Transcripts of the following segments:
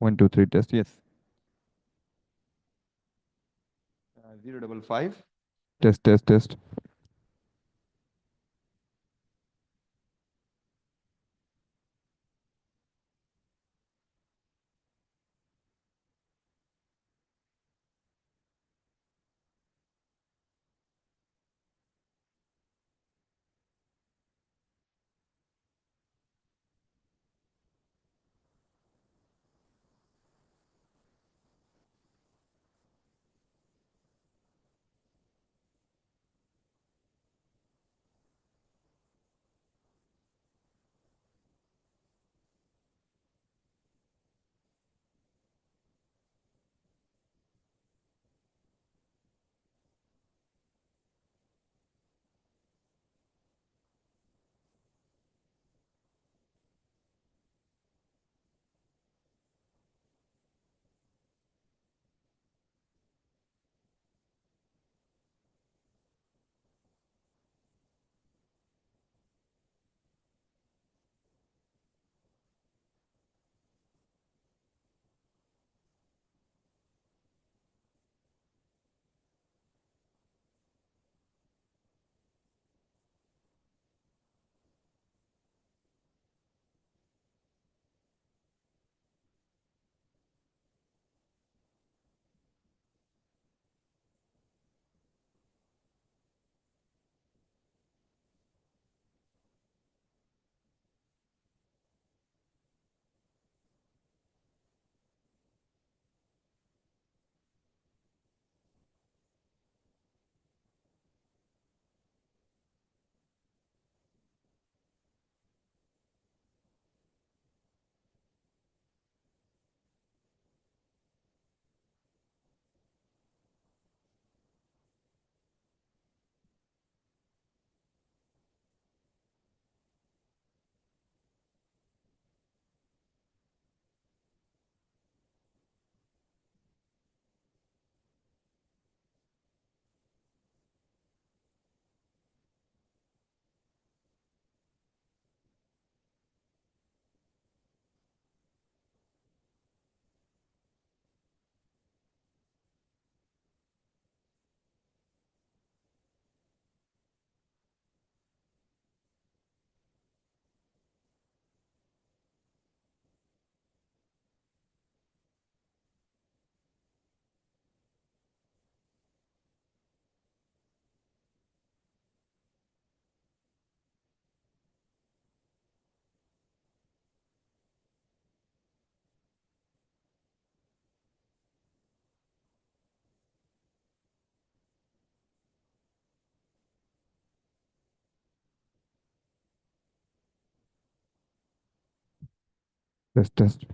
One, two, three, test. Yes. 055. Test, test, test. Test, test.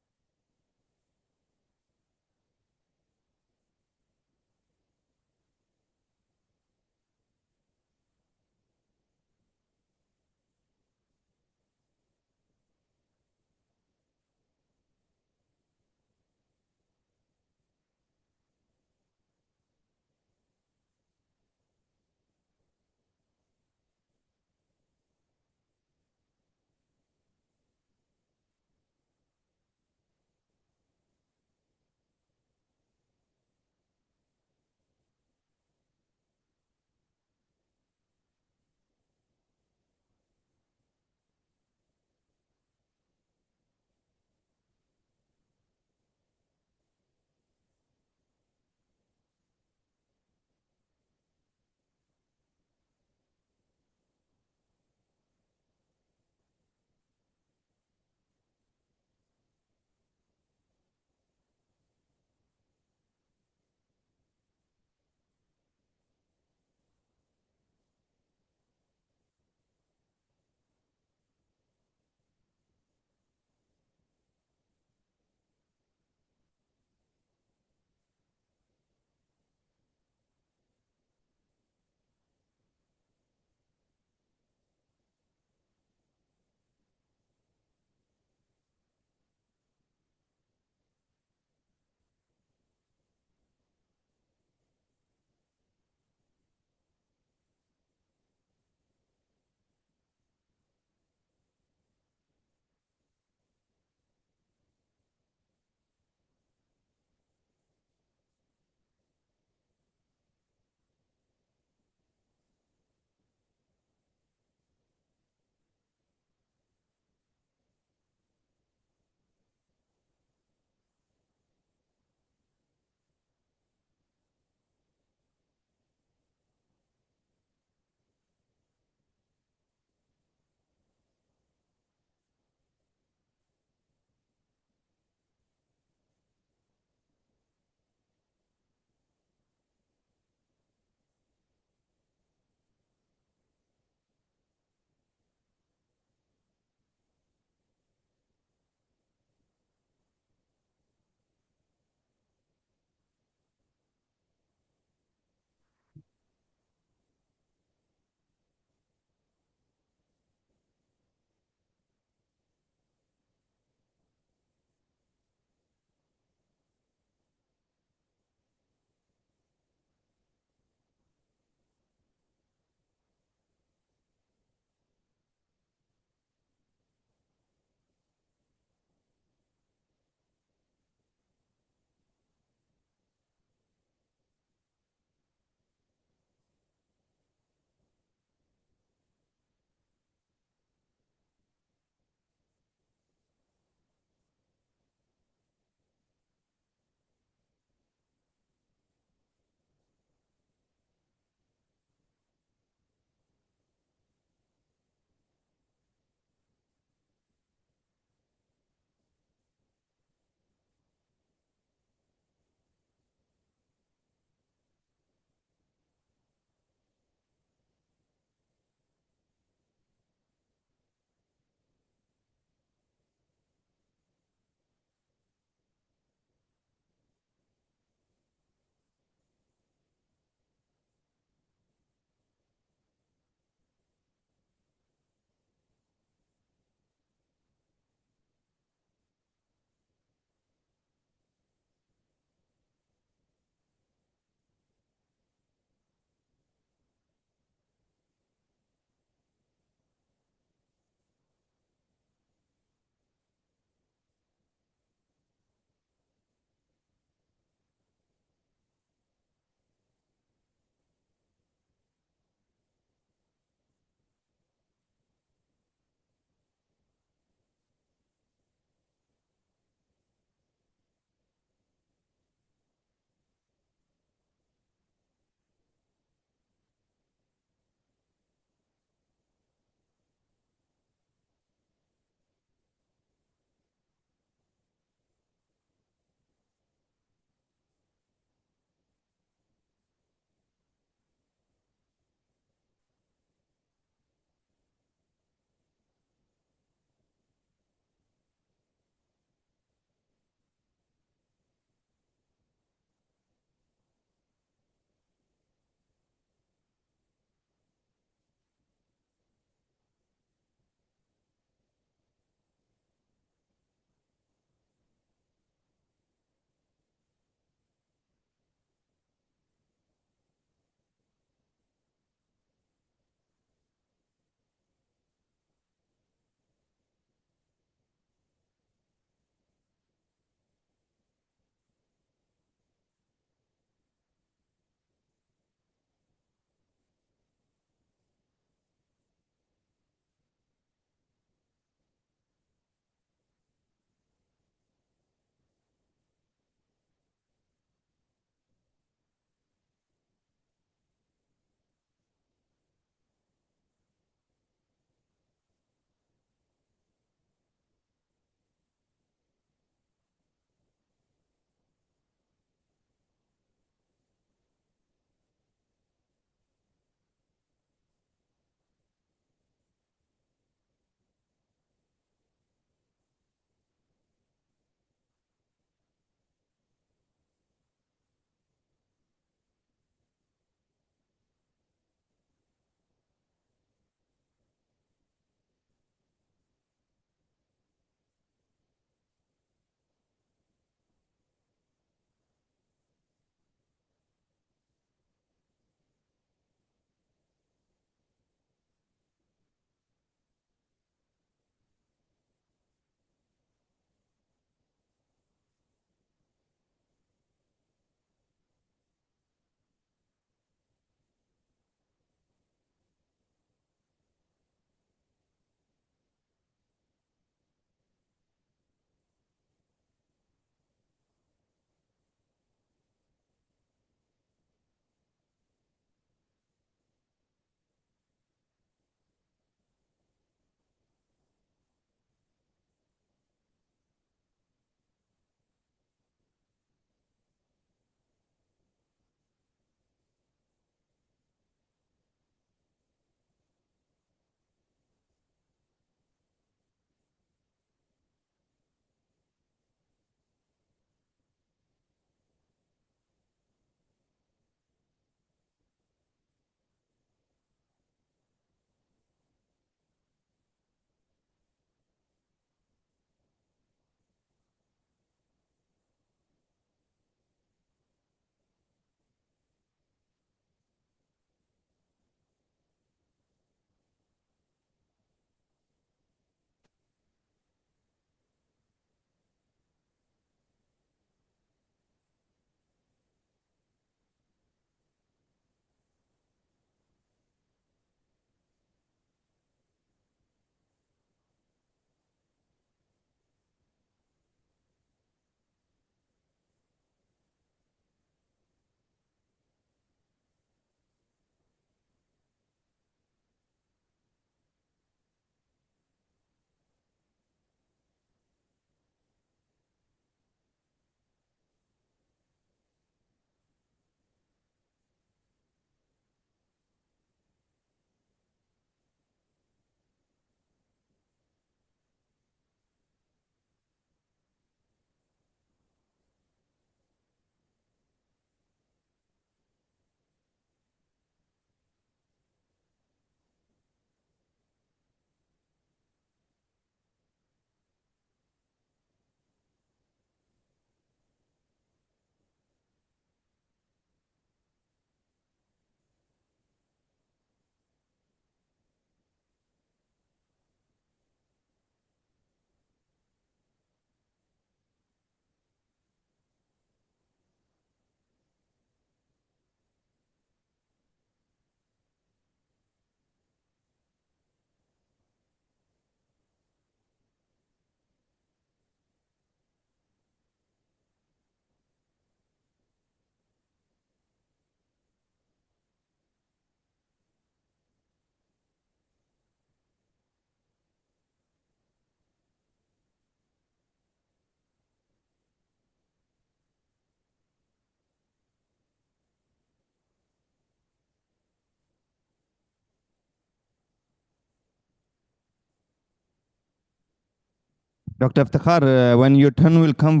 Dr. Iftikhar, when your turn will come,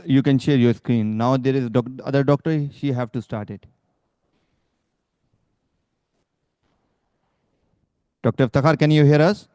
you can share your screen. Now there is other doctor, she have to start it. Dr. Iftikhar, can you hear us?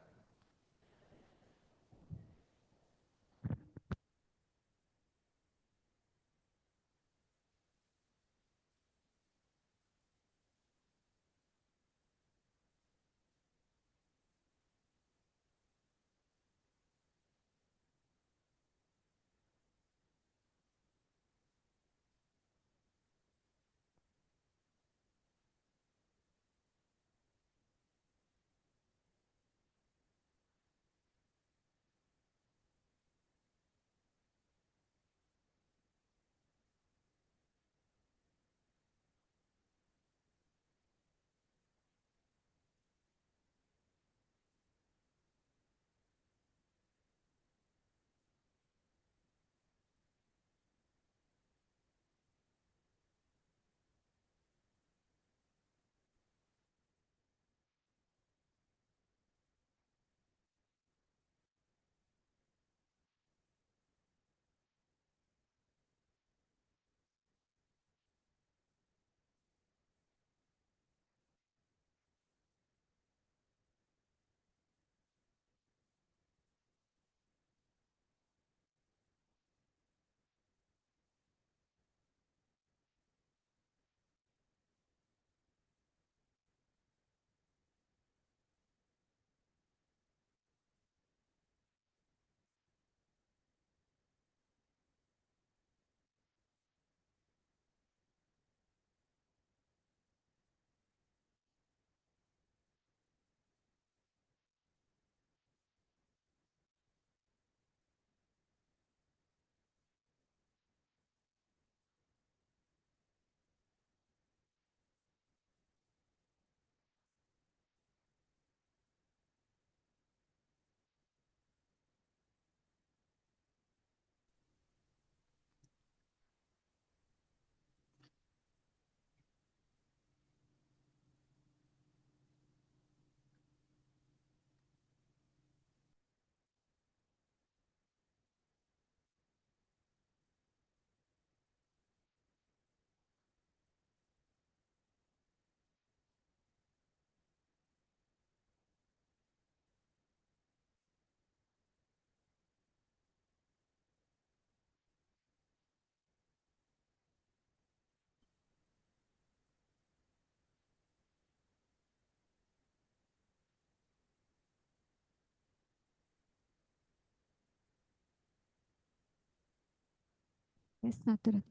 Yes, satu.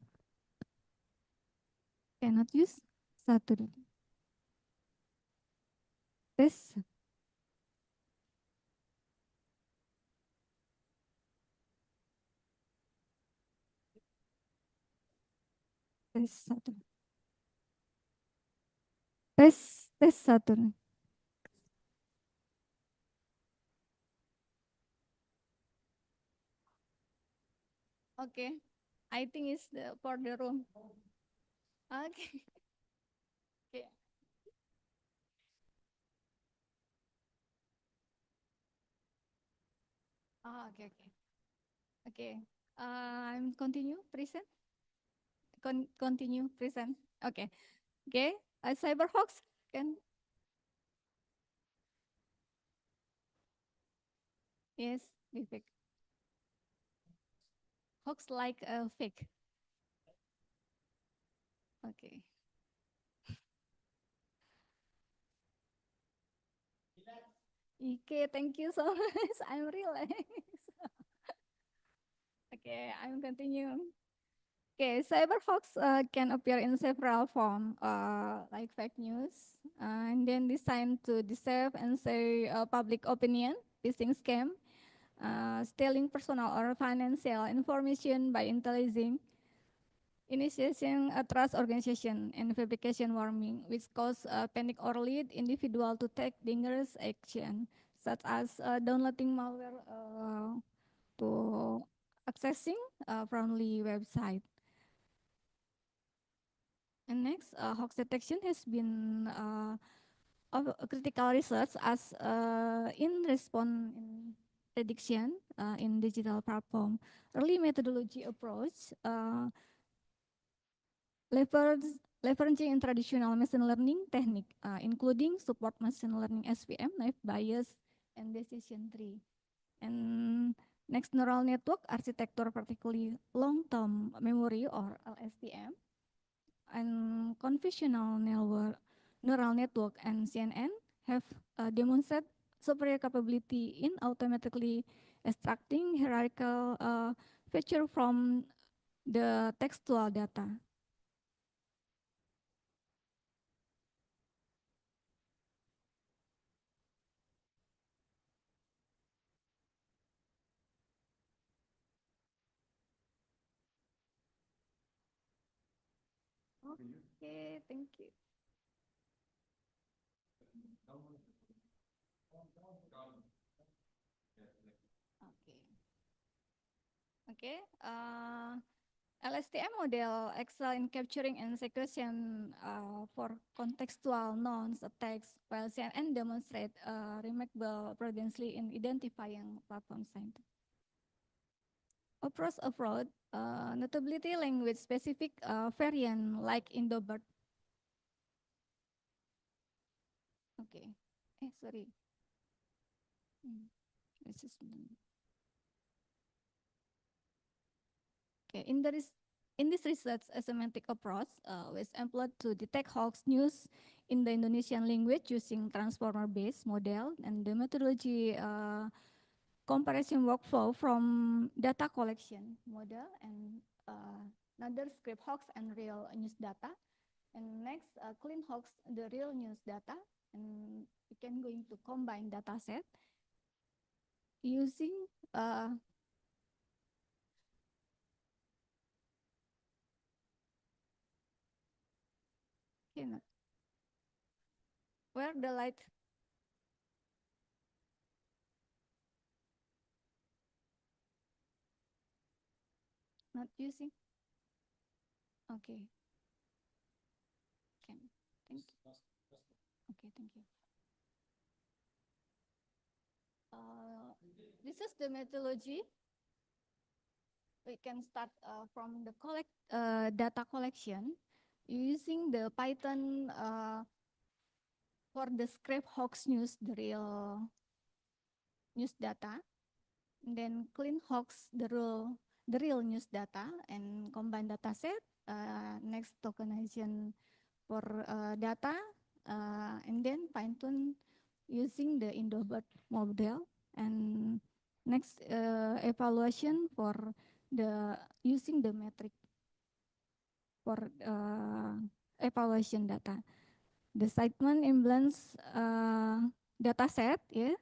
Cannot use satu. Tes, tes satu. Tes satu. Okay, I think it's for the room. Okay. Okay. Okay, okay. Okay. I'm continue present. Continue present. Okay. Okay. Cyberhawks can, yes, be fake. Hawks like a fake. Okay. Okay, thank you so much. I'm relaxed. Okay, I'm continuing. Okay, cyberhawks can appear in several forms, like fake news, and then designed to deceive and say public opinion, phishing scam, stealing personal or financial information by initiating a trust organization and fabrication warming, which cause panic or lead individual to take dangerous action, such as downloading malware to accessing a friendly website. And next, hoax detection has been of critical research as in response. prediction in digital platform. Early methodology approach leveraging in traditional machine learning technique, including support machine learning SVM, naive Bayes, and decision tree. And next neural network architecture, particularly long-term memory or LSTM, and convolutional neural network and CNN have demonstrated superior capability in automatically extracting hierarchical feature from the textual data. Okay, thank you. Okay. Okay. LSTM model excel in capturing and execution for contextual nouns text, while CNN demonstrate remarkable prudently in identifying platform sign. Approach abroad, notability language specific variant like Indobird. Okay. Sorry. This is okay. In this research, a semantic approach was employed to detect hoax news in the Indonesian language using transformer-based model, and the methodology comparison workflow from data collection model and another script hoax and real news data. And next, clean hoax the real news data, and we can going to combine data set using where the light not using. Okay. Can thank you. Okay, thank you. This is the methodology. We can start from the data collection using the Python for the script hoax news, the real news data, and then clean hoax the real news data and combine data set. Next tokenization for data, and then fine tune using the Indobird model, and next evaluation for the using the metric for evaluation data. The segment imbalance data set, yeah,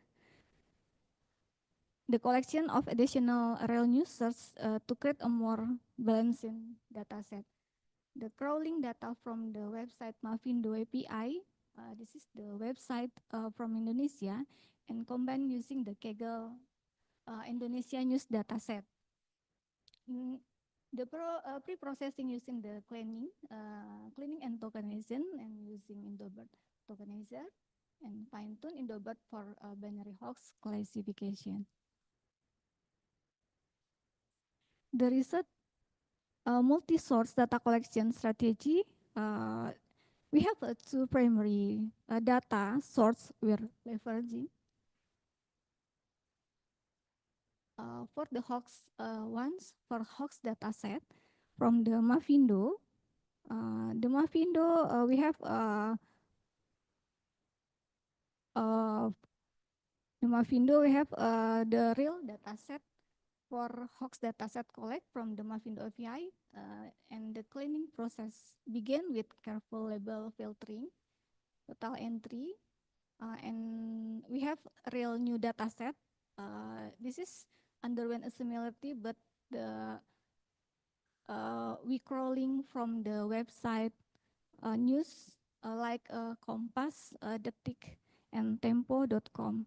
the collection of additional real news search to create a more balancing data set. The crawling data from the website Mavindo API. This is the website from Indonesia, and combine using the Kaggle Indonesia news data set. The pre-processing using the cleaning and tokenization, and using Indobird tokenizer, and fine-tune Indobird for binary hoax classification. The result multi-source data collection strategy. We have two primary data source we're leveraging. For the hoax ones, for hoax data set from the Mavindo. The Mavindo, we have the Mavindo, we have the real data set for hoax data set collect from the Mavindo API, and the cleaning process begin with careful label filtering, total entry, and we have real new data set. This is underwent a similarity, but the we crawling from the website news like Kompas, Detik, and Tempo.com.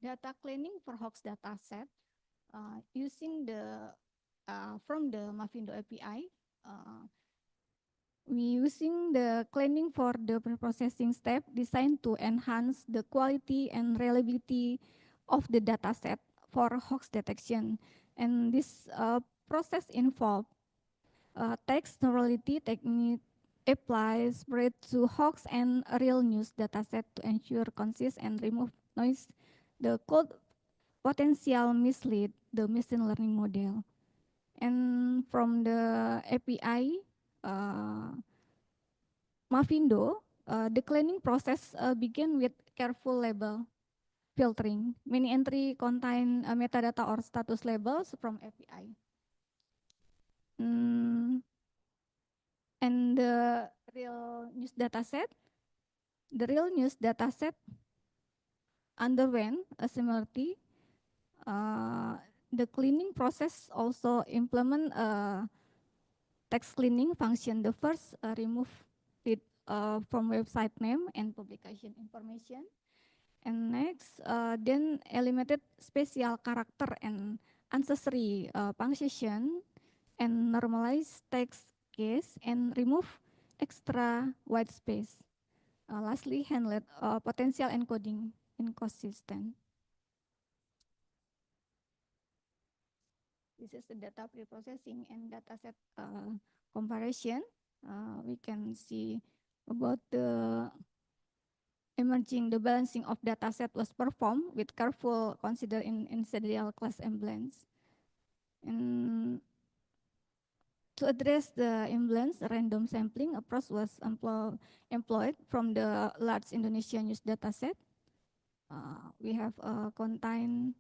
Data cleaning for hoax data set using the from the Mavindo API. We using the cleaning for the preprocessing step designed to enhance the quality and reliability of the data set for hoax detection. And this process involved text neurality technique applies spread to hoax and real news dataset to ensure consist and remove noise. The code potential mislead the machine learning model. And from the API, Mavindo, the cleaning process begin with careful label filtering. Many entry contain metadata or status labels from API. And the real news dataset, the real news dataset underwent a similarity. The cleaning process also implement a text cleaning function. The first remove it from website name and publication information. And next, then eliminated special character and ancestry function and normalize text case and remove extra white space. Lastly, handled potential encoding inconsistent. This is the data preprocessing and dataset comparison. We can see about the emerging the balancing of dataset was performed with careful consider in serial class imbalance. And to address the imbalance, random sampling approach was employed from the large Indonesian news dataset. We have contain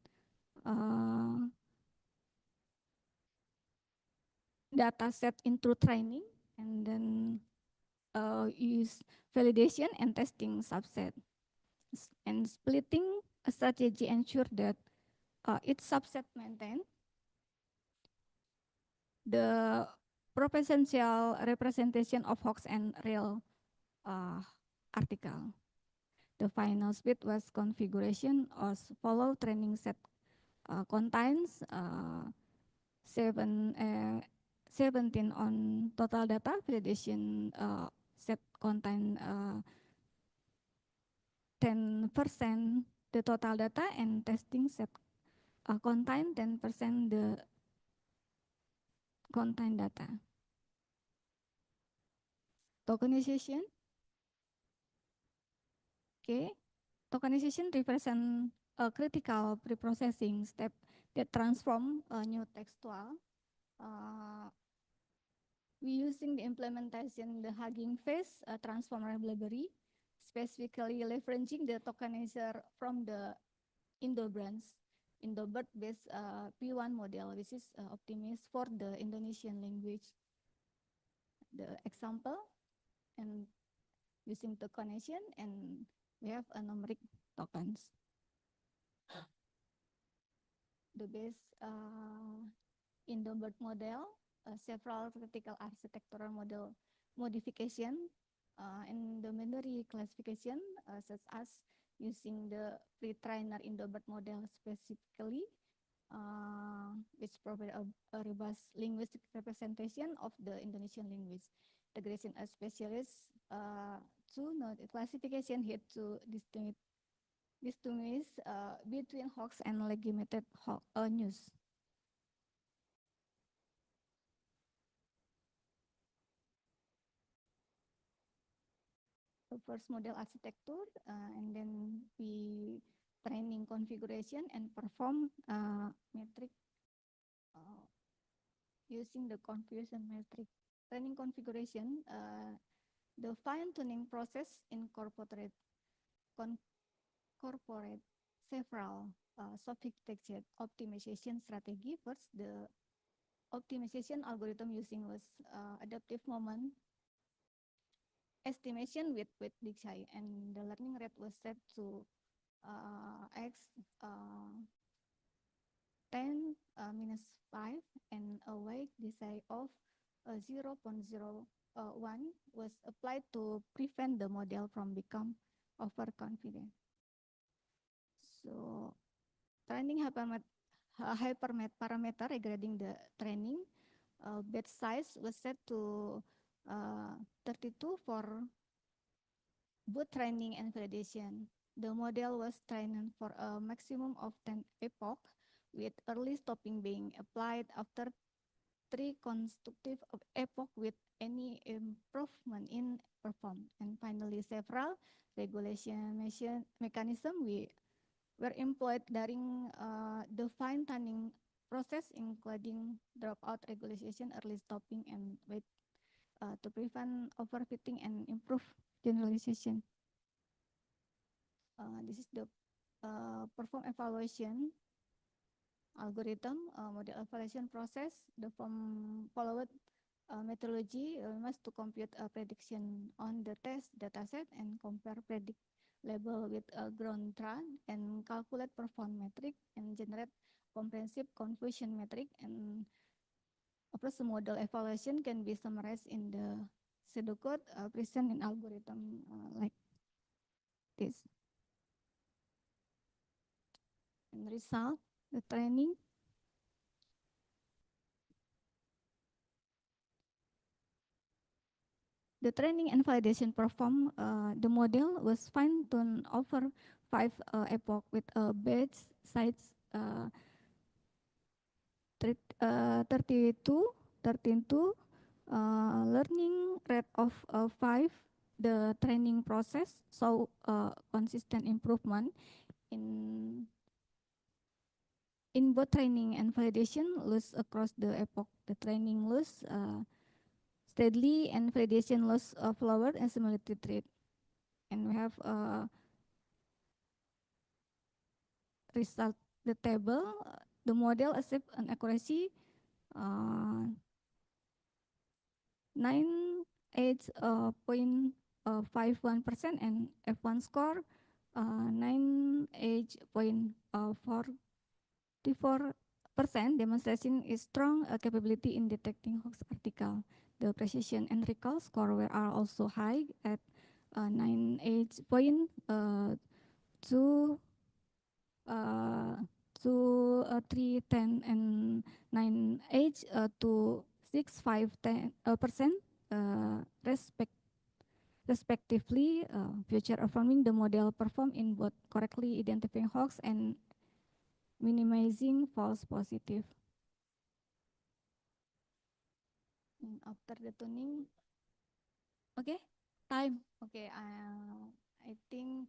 dataset into training and then use validation and testing subset. And splitting a strategy ensure that each subset maintain the potential representation of hoax and real article. The final split was configuration as follow training set contains 17 on total data, validation set contain 10% the total data, and testing set contain 10% the contain data. Tokenization. Okay. Tokenization represent a critical preprocessing step that transform a new textual. We using the implementation the Hugging Face transformer library, specifically leveraging the tokenizer from the Indobird-based P1 model, which is optimized for the Indonesian language. The example and using tokenization, and we have a numeric tokens. The base Indobird model, several critical architectural model modification in the memory classification, such as using the pre-trainer Indobird model specifically, which provide a robust linguistic representation of the Indonesian language. Integration as specialists to note classification here to distinguish between hoax and legitimate news. The first model architecture, and then we training configuration and perform metric using the confusion metric. Training configuration, the fine-tuning process incorporate several sophisticated optimization strategy. First, the optimization algorithm using was adaptive moment estimation with Dixai, and the learning rate was set to x 10 minus 5, and a weight Dixai of 0.01 was applied to prevent the model from become overconfident. So training hyperparameter regarding the training, batch size was set to 32 for both training and validation. The model was trained for a maximum of 10 epoch, with early stopping being applied after three consecutive epoch with any improvement in perform. And finally, several regulation mechanism were employed during the fine-tuning process, including dropout regulation, early stopping, and wait to prevent overfitting and improve generalization. This is the perform evaluation algorithm, model evaluation process. The form followed methodology must to compute a prediction on the test dataset and compare predict label with a ground truth and calculate perform metric and generate comprehensive confusion metric. And of course, the model evaluation can be summarized in the pseudocode present in algorithm like this. And result, the training. The training and validation perform, the model was fine-tuned over 5 epoch with a batch size 32, 13 learning rate of 5. The training process saw consistent improvement in both training and validation loss across the epoch. The training loss steadily and validation loss lower and similarity rate. And we have result the table. The model achieved an accuracy 98.51% and F1 score 98.44%. Demonstration is strong capability in detecting hoax article. The precision and recall score were are also high at 98.2 to 310 and 98 to 6 5 10% respectively, future affirming the model perform in both correctly identifying hoax and minimizing false positive. And after the tuning, okay, time. Okay, I think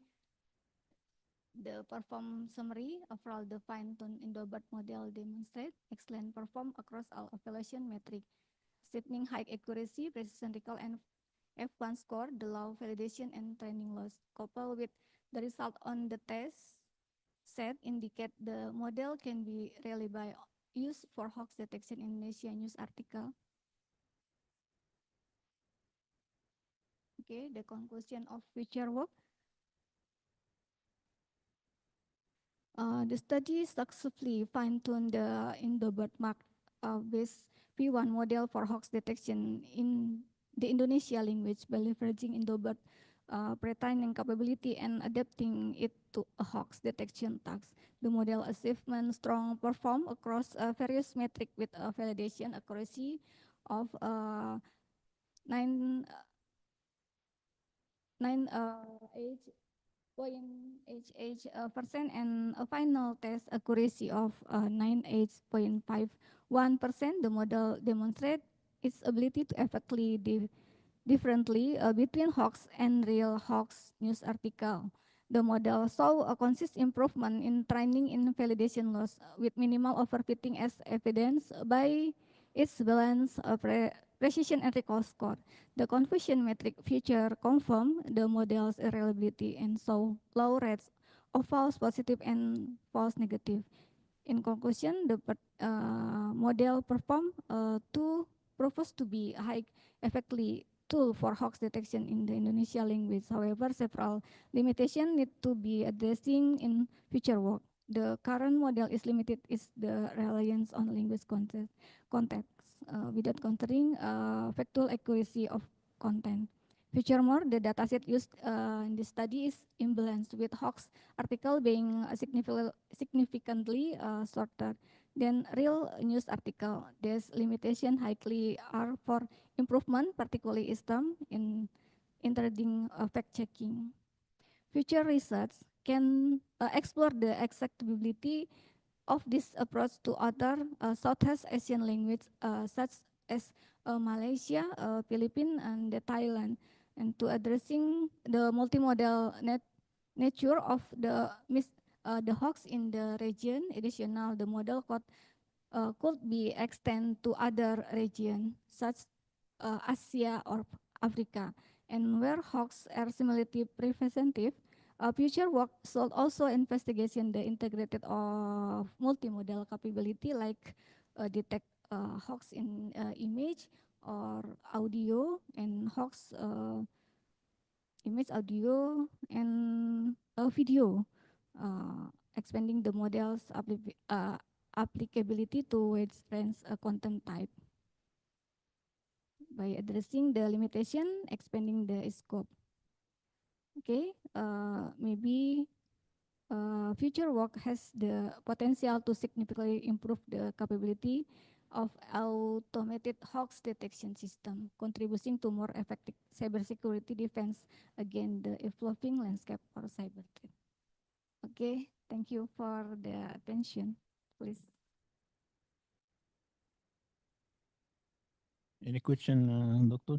the perform summary overall the fine-tuned Indobert model demonstrate excellent perform across all evaluation metric, achieving high accuracy, precision recall, and F1 score, the low validation and training loss, coupled with the result on the test set indicate the model can be reliably used for hoax detection in Indonesia news article. Okay, the conclusion of future work. The study successfully fine-tuned the Indobert Mark based P1 model for hoax detection in the Indonesia language by leveraging Indobert pre-training capability and adapting it to a hoax detection task. The model achievement strong perform across various metric with validation accuracy of 9 8.88% and a final test accuracy of 98.51%. The model demonstrates its ability to effectively differently between hoax and real hoax news article. The model saw a consistent improvement in training and validation loss with minimal overfitting as evidenced by its balance, precision, and recall score. The confusion metric feature confirm the model's reliability and saw low rates of false positive and false negative. In conclusion, the model perform to proposed to be high effectively tool for hoax detection in the Indonesia language. However, several limitations need to be addressing in future work. The current model is limited is the reliance on language context without considering factual accuracy of content. Furthermore, the dataset used in this study is imbalanced with hoax article being significantly shorter Then real news article, there's limitation highly are for improvement, particularly wisdom in interpreting fact checking. Future research can explore the acceptability of this approach to other Southeast Asian languages such as Malaysia, Philippines, and Thailand, and to addressing the multimodal nature of the hoax in the region. Additional, the model could be extended to other regions such Asia or Africa, and where hoax are similarly preventive. Future work should also investigation the integrated of multimodal capability like detect hoax in image or audio and hoax image, audio, and video, expanding the model's applicability to wide range content type by addressing the limitation, expanding the scope. Okay, maybe future work has the potential to significantly improve the capability of automated hoax detection system, contributing to more effective cybersecurity defense against the evolving landscape for cyber threat. Okay, thank you for the attention. Please. Any question, Doctor?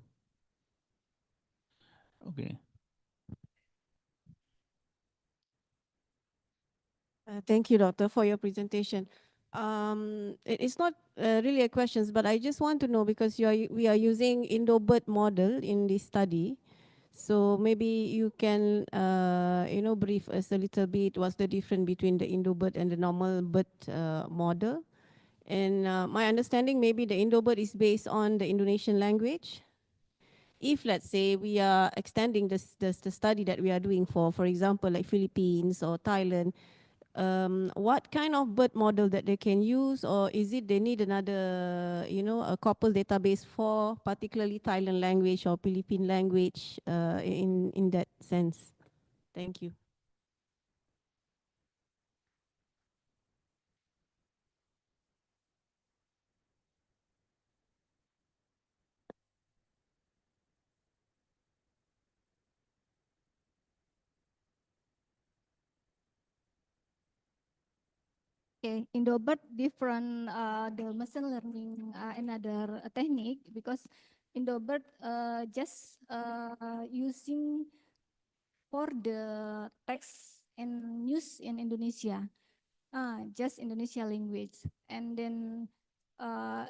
Okay. Thank you, Doctor, for your presentation. It's not really a question, but I just want to know because we are using Indo-BERT model in this study. So maybe you can, brief us a little bit what's the difference between the Indo-BERT and the normal BERT model. And my understanding, maybe the Indo-BERT is based on the Indonesian language. If let's say we are extending the study that we are doing for example, like Philippines or Thailand, what kind of BERT model that they can use, or is it they need another, a corpus database for particularly Thailand language or Philippine language in that sense? Thank you. Okay, Indobert different the machine learning another technique because Indobert just using for the text and news in Indonesia, just Indonesia language, and then uh,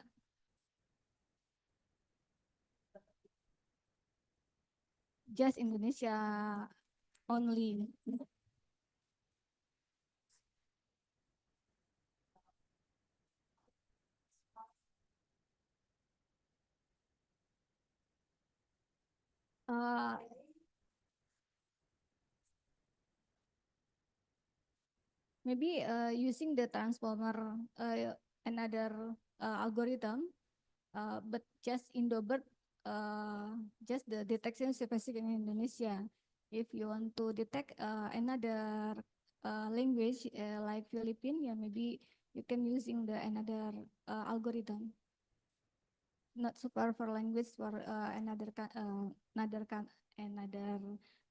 just Indonesia only. Uh, maybe using the transformer another algorithm, but just Indobert just the detection specific in Indonesia. If you want to detect another language like Philippine, yeah, maybe you can using the another algorithm. Not super for language for another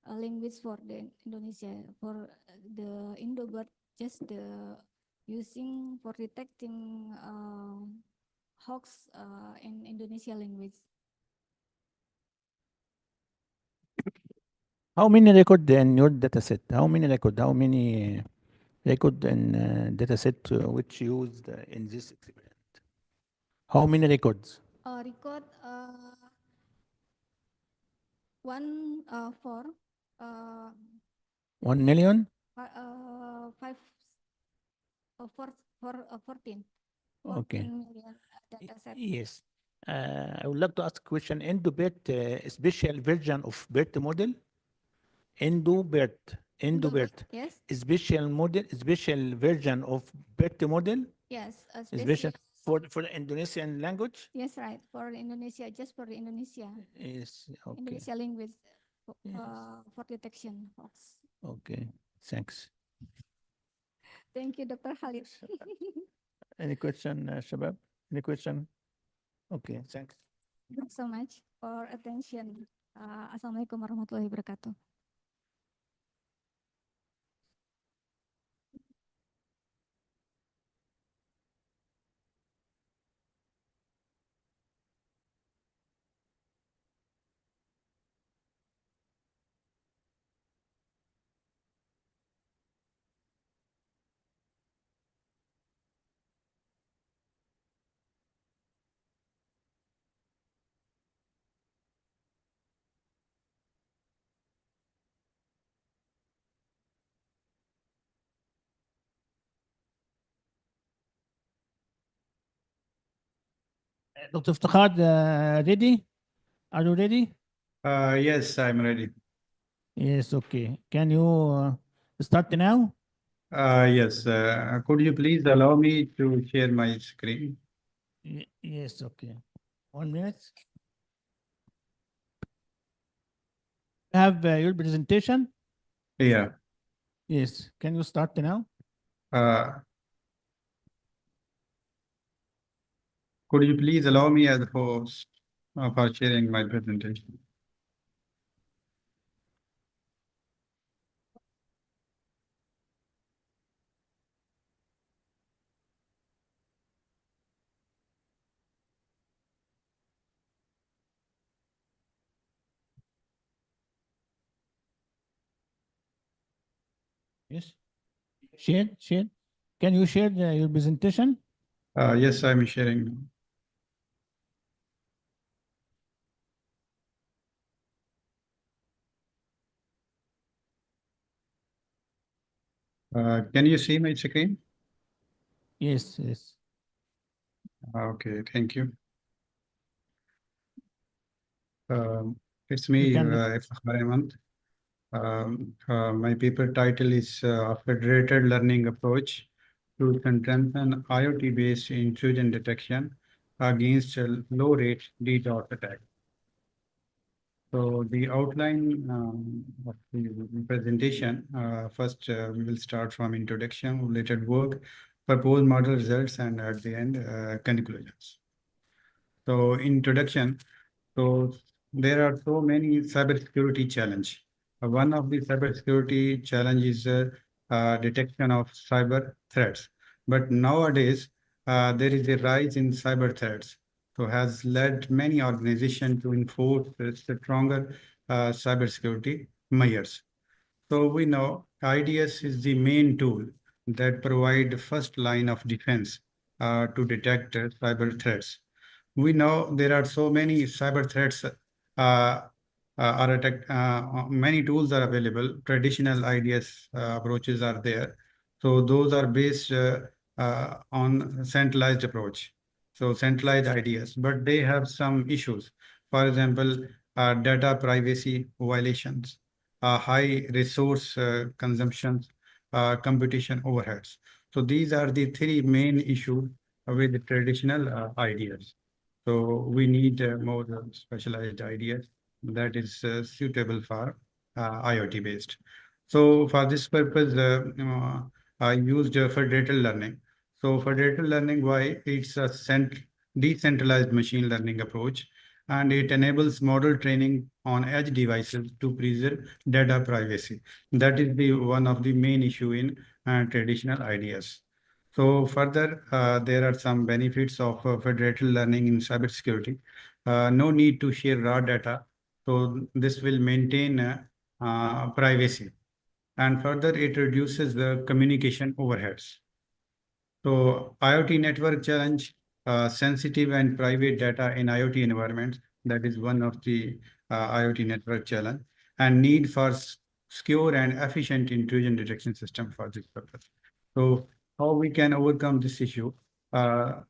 language for the Indonesia for the Indobert just the using for detecting hoax in Indonesia language. How many record in your data set? How many record? How many record in data set which used in this experiment? How many records? Record one four 1 million? five four 14 Okay. 14 million data set. Yes. I would like to ask a question. Endobert, special version of BERT model? Endobert. Yes, Special model, special version of BERT model? yes, Special for the Indonesian language? yes, right. For Indonesia, just for Indonesia, Yes. Okay. Indonesia language Yes. for detection hoax. Okay. Thanks. Thank you, Dr. Khalid. Any question, Shabab? Any question? Okay, thanks. Thank you so much for attention. Assalamualaikum warahmatullahi wabarakatuh. Dr. Iftikhar, ready? Are you ready? Yes, I'm ready. Yes, okay. Can you start now? Yes, could you please allow me to share my screen? Yes, okay. 1 minute. Have your presentation? Yeah. Yes. Can you start now? Could you please allow me as host for sharing my presentation? Yes. Share. Can you share your presentation? Yes, I'm sharing. Can you see my screen? Yes. Okay, thank you. It's You me, can- Iftikhar Ahmed. My paper title is Federated Learning Approach to Strengthen IoT-based intrusion detection against low-rate DDoS attack. So the outline of the presentation, first we will start from introduction, related work, proposed model results, and at the end, conclusions. So introduction, so there are so many cybersecurity challenge. One of the cybersecurity challenge is detection of cyber threats. But nowadays, there is a rise in cyber threats. So has led many organizations to enforce stronger cybersecurity measures. So we know IDS is the main tool that provide first line of defense to detect cyber threats. We know there are so many cyber threats are attacked. Many tools are available. Traditional IDS approaches are there. So those are based on centralized approach. So centralized IDS, but they have some issues. For example, data privacy violations, high resource consumptions, computation overheads. So these are the three main issues with the traditional IDS. So we need more specialized IDS that is suitable for IoT based. So for this purpose, I used federated learning. So federated learning, why? It's a decentralized machine learning approach, and it enables model training on edge devices to preserve data privacy. That is the one of the main issue in traditional IDS. So further, there are some benefits of federated learning in cybersecurity. No need to share raw data. So this will maintain privacy. And further, it reduces the communication overheads. So IoT network challenge, sensitive and private data in IoT environments. That is one of the IoT network challenge, and need for secure and efficient intrusion detection system for this purpose. So how we can overcome this issue? The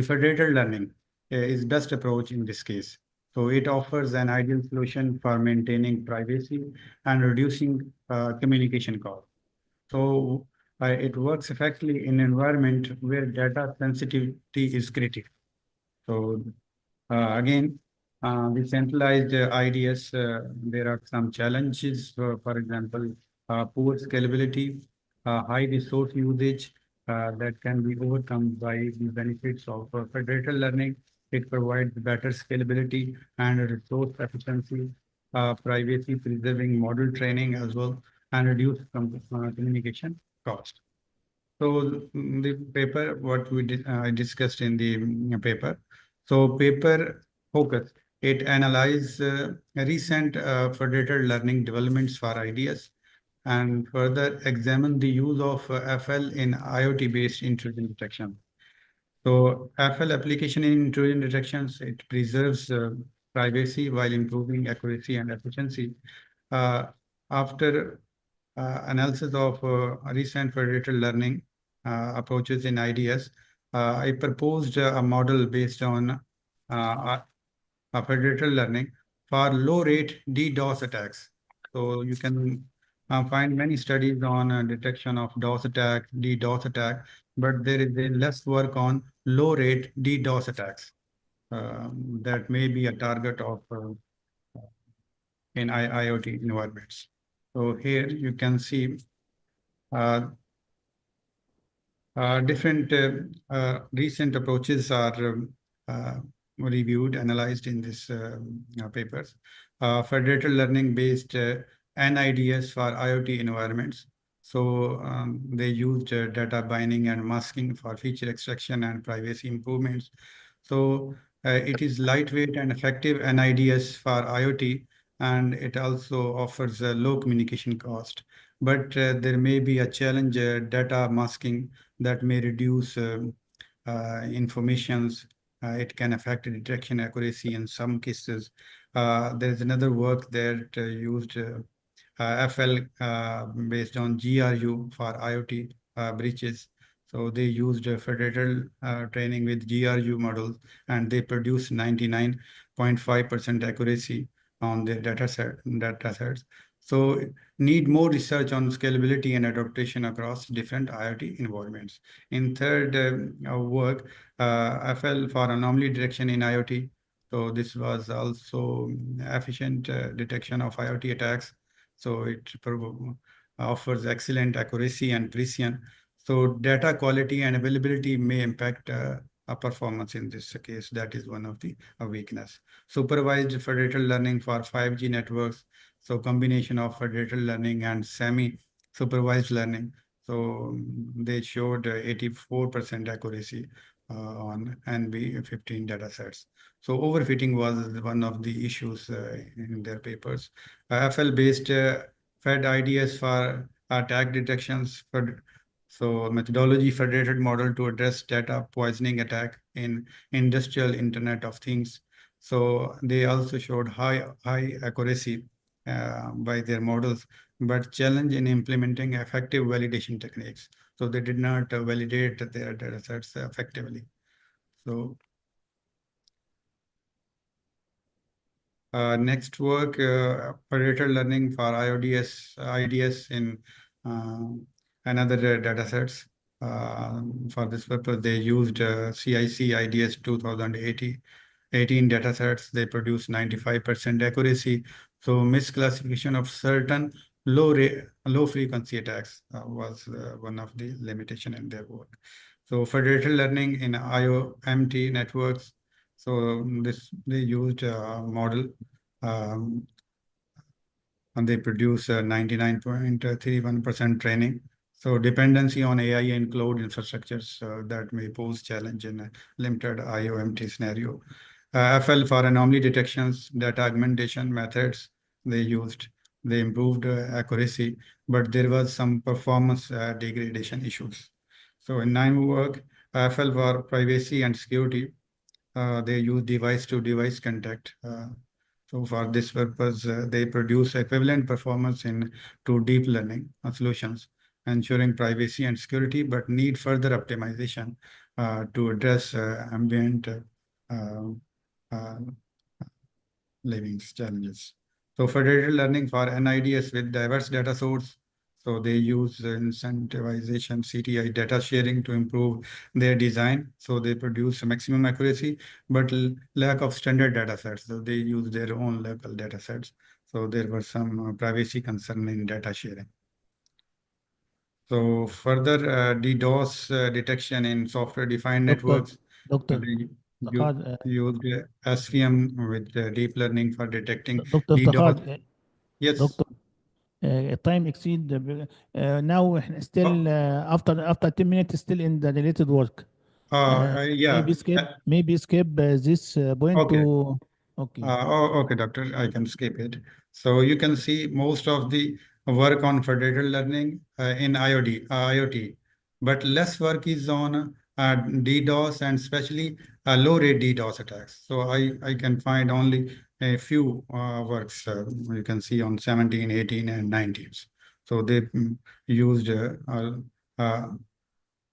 federated learning is best approach in this case. So it offers an ideal solution for maintaining privacy and reducing communication costs. So it works effectively in an environment where data sensitivity is critical. So again, the centralized IDS, there are some challenges. For example, poor scalability, high resource usage, that can be overcome by the benefits of federated learning. It provides better scalability and resource efficiency, privacy preserving model training as well, and reduce communication cost. So the paper, what we did, I discussed in the paper. So paper focus, it analyzed recent federated learning developments for ideas and further examine the use of FL in IoT-based intrusion detection. So FL application in intrusion detections, it preserves privacy while improving accuracy and efficiency. After analysis of recent federated learning approaches in IDS, I proposed a model based on federated learning for low-rate DDoS attacks. So you can find many studies on detection of DOS attack, DDoS attack, but there is less work on low-rate DDoS attacks that may be a target of in IoT environments. So here you can see different recent approaches are reviewed, analyzed in this papers. Federated learning based NIDS for IoT environments. So they used data binding and masking for feature extraction and privacy improvements. So it is lightweight and effective NIDS for IoT, and it also offers a low communication cost. But there may be a challenge, data masking, that may reduce informations. It can affect detection accuracy in some cases. There is another work that used FL based on GRU for IoT breaches. So they used federated training with GRU models, and they produced 99.5% accuracy on their data sets. So need more research on scalability and adaptation across different IoT environments. In third work, FL for anomaly detection in IoT. So this was also efficient detection of IoT attacks. So it offers excellent accuracy and precision. So data quality and availability may impact performance in this case. That is one of the weakness. Supervised federated learning for 5G networks. So combination of federated learning and semi-supervised learning. So they showed 84% accuracy on NB15 datasets. So overfitting was one of the issues in their papers. FL-based Fed IDS for tag detections. So methodology federated model to address data poisoning attack in industrial Internet of Things. So they also showed high accuracy by their models, but challenge in implementing effective validation techniques. So they did not validate their data sets effectively. So next work, federated learning for IDS in another data sets. For this purpose, they used CIC IDS 2018 datasets. They produced 95% accuracy. So misclassification of certain low frequency attacks was one of the limitation in their work. So federated learning in IOMT networks. So they used a model and they produce 99.31% training. So dependency on AI and cloud infrastructures that may pose challenge in a limited IOMT scenario. FL for anomaly detections, data augmentation methods they used. They improved accuracy, but there was some performance degradation issues. So in 9 work, FL for privacy and security, they use device-to-device contact. So for this purpose, they produce equivalent performance to deep learning solutions, ensuring privacy and security, but need further optimization to address ambient living challenges. So federated learning for NIDS with diverse data source. So they use incentivization, CTI data sharing to improve their design. So they produce maximum accuracy, but lack of standard data sets. So they use their own local data sets. So there were some privacy concern in data sharing. So further DDoS detection in software-defined Doctor, networks, Doctor, they Takhar, used SVM with deep learning for detecting Dr. DDoS. Takhar, Yes. Doctor, time exceed now still after 10 minutes still in the related work. Yeah. Maybe skip this point Okay. to okay. Okay, doctor, I can skip it. So you can see most of the work on federated learning in IoT, but less work is on DDoS and especially low-rate DDoS attacks. So I can find only a few works you can see on 17, 18, and 19. So they used in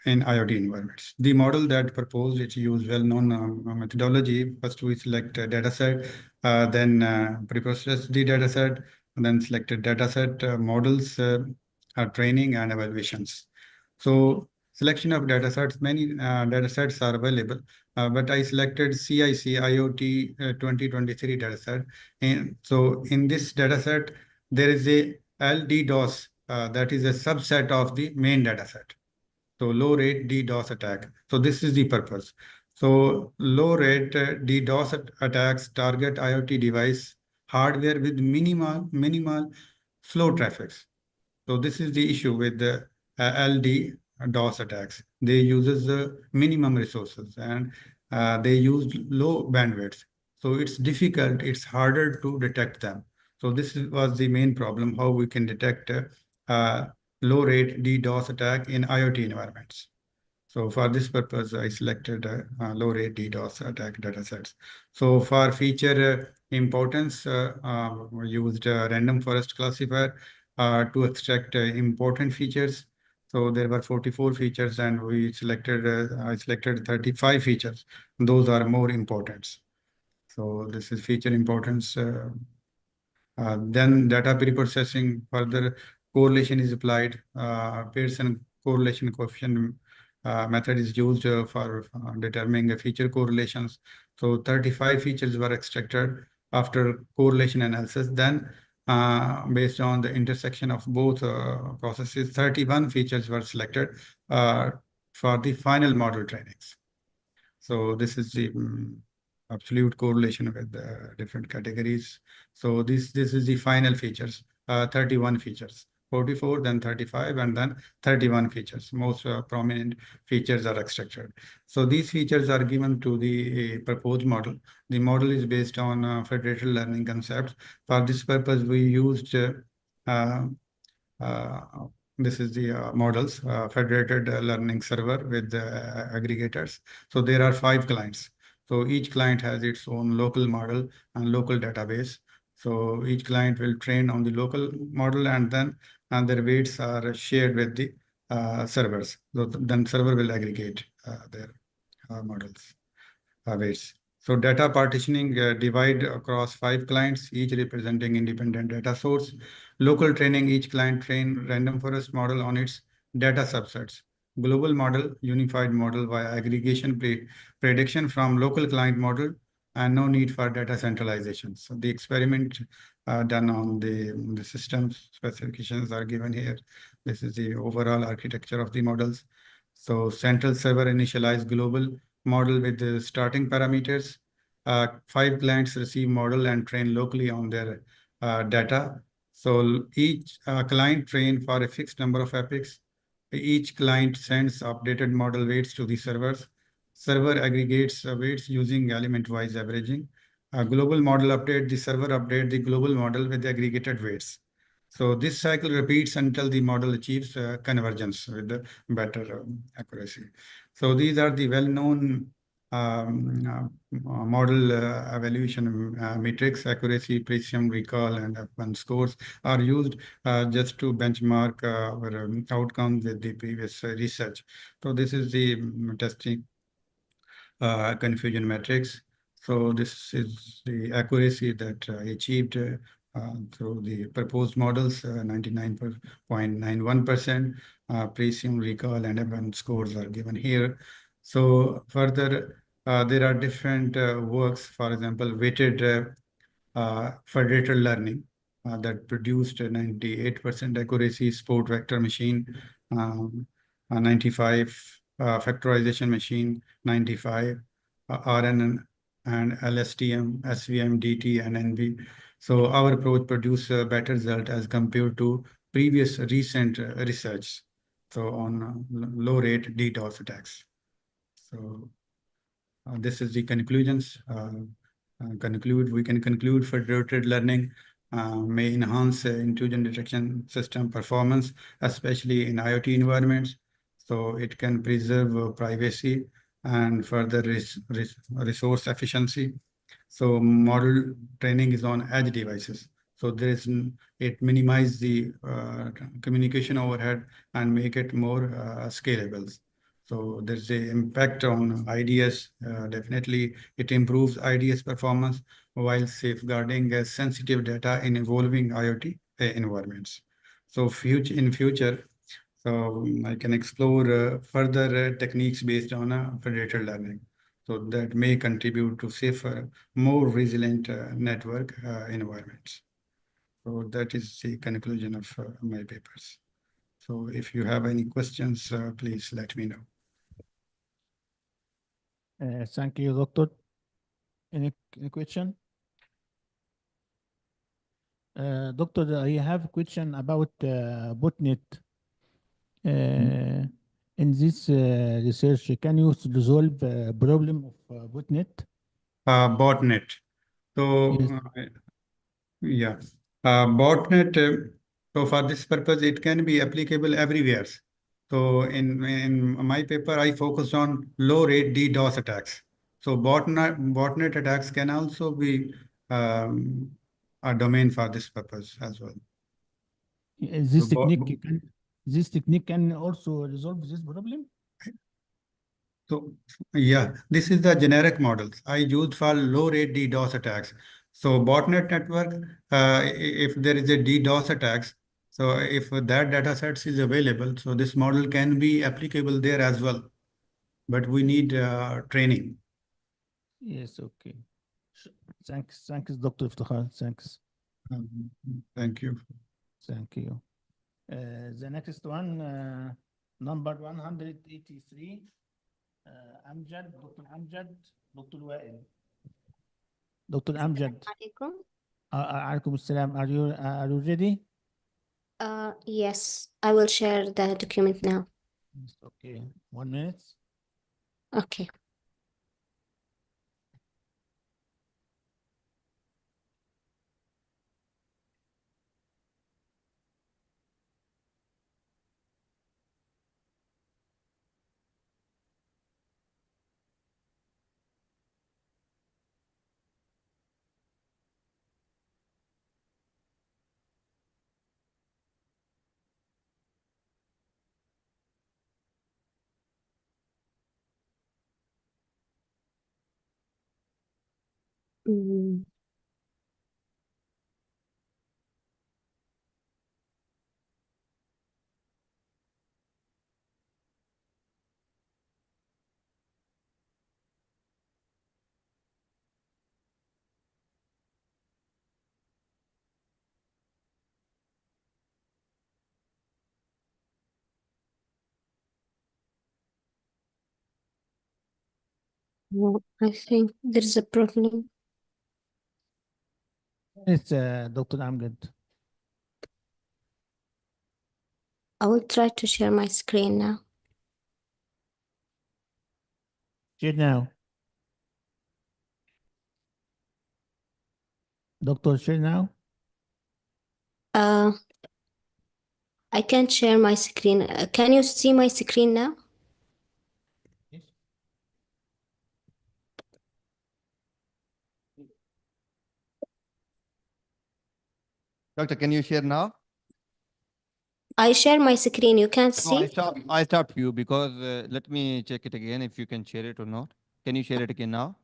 IoT environments. The model that proposed it used well-known methodology. First, we select a data set, then pre-process the data set, and then selected data set models, training, and evaluations. So selection of data sets, many data sets are available, but I selected CIC IoT 2023 data set. And so in this data set, there is a LDDoS that is a subset of the main data set. So low rate DDoS attack. So this is the purpose. So low rate DDoS attacks target IoT device hardware with minimal flow traffics. So this is the issue with the LD DOS attacks. They uses minimum resources and they use low bandwidth. So it's difficult, it's harder to detect them. So this was the main problem, how we can detect low rate DDoS attack in IoT environments. So for this purpose, I selected low rate DDoS attack datasets. So for feature importance, we used random forest classifier to extract important features. So there were 44 features and I selected 35 features. Those are more important. So this is feature importance. Then data preprocessing, further correlation is applied. Pearson correlation coefficient method is used for determining feature correlations. So 35 features were extracted after correlation analysis. Then based on the intersection of both processes, 31 features were selected for the final model trainings. So this is the absolute correlation with the different categories. So this is the final features, 31 features, 44, then 35, and then 31 features. Most prominent features are extracted. So these features are given to the proposed model. The model is based on federated learning concepts. For this purpose, we used this is the models, federated learning server with aggregators. So there are 5 clients. So each client has its own local model and local database. So each client will train on the local model and then their weights are shared with the servers. So then server will aggregate their models weights. So data partitioning divide across 5 clients, each representing independent data source. Local training, each client train random forest model on its data subsets. Global model, unified model via aggregation prediction from local client model and no need for data centralization. So the experiment done on the systems specifications are given here. This is the overall architecture of the models. So central server initialize global model with the starting parameters. 5 clients receive model and train locally on their data. So each client train for a fixed number of epochs. Each client sends updated model weights to the servers. Server aggregates weights using element-wise averaging. Global model update, the server update the global model with the aggregated weights. So this cycle repeats until the model achieves convergence with the better accuracy. So these are the well-known model evaluation metrics: accuracy, precision, recall, and F1 scores are used just to benchmark our outcomes with the previous research. So this is the testing confusion matrix. So this is the accuracy that achieved through the proposed models, 99.91%. Precision, recall, and F1 scores are given here. So further, there are different works, for example, weighted federated learning that produced 98% accuracy, sport vector machine 95, factorization machine 95, RN and LSTM, SVM, DT, and NB. So our approach produce a better result as compared to previous recent research. So on low rate DDoS attacks. So this is the conclusions. We can conclude federated learning may enhance intrusion detection system performance, especially in IoT environments. So it can preserve privacy and further resource efficiency. So model training is on edge devices. So it minimizes the communication overhead and make it more scalable. So there's a impact on IDS. Definitely, it improves IDS performance while safeguarding sensitive data in evolving IoT environments. So in future, so I can explore further techniques based on federated learning. So that may contribute to safer, more resilient network environments. So that is the conclusion of my papers. So if you have any questions, please let me know. Thank you, Doctor. Any question? Doctor, I have a question about botnet. In this research, can you resolve problem of botnet? Botnet. So Yes. yeah, botnet. So for this purpose, it can be applicable everywhere. So in my paper, I focused on low rate DDoS attacks. So botnet attacks can also be a domain for this purpose as well. This So technique can also resolve this problem? So yeah, this is the generic models I used for low rate DDoS attacks. So botnet network, if there is a DDoS attacks, so if that data sets is available, so this model can be applicable there as well. But we need training. Yes, okay. Thanks, Dr. Iftikhar. Thanks. Thank you. Thank you. The next one, number 183, Amjad, Dr. Amjad, Dr. Wael. Dr. Amjad. Alaikum. Alaikum assalam. Are you ready? Yes, I will share the document now. Yes, okay. 1 minute. Okay. Mm, no, I think there's a problem. It's Dr. Amjad. I will try to share my screen now. Share now. Doctor, share now. I can't share my screen. Can you see my screen now? Yes. Doctor, can you share now? I share my screen. You can't No, see? I stopped you because let me check it again if you can share it or not. Can you share it again now?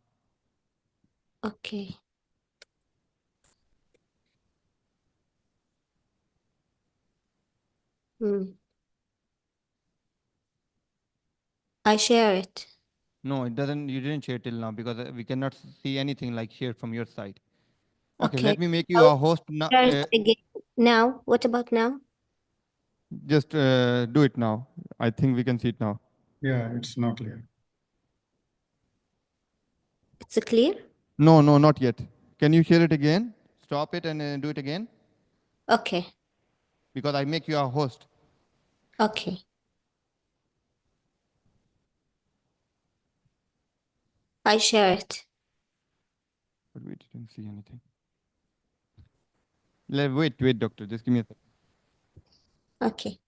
Okay. I share it. No, it doesn't. You didn't share till now because we cannot see anything like share from your side. Okay, Okay. let me make I you will a host now. share it again. Now, what about now? Just do it now. I think we can see it now. Yeah, it's not clear. It's clear? No, no, not yet. Can you share it again? Stop it and do it again? Okay, Because I make you a host. okay. I share it. But we didn't see anything. Wait, doctor. Just give me a second. Okay.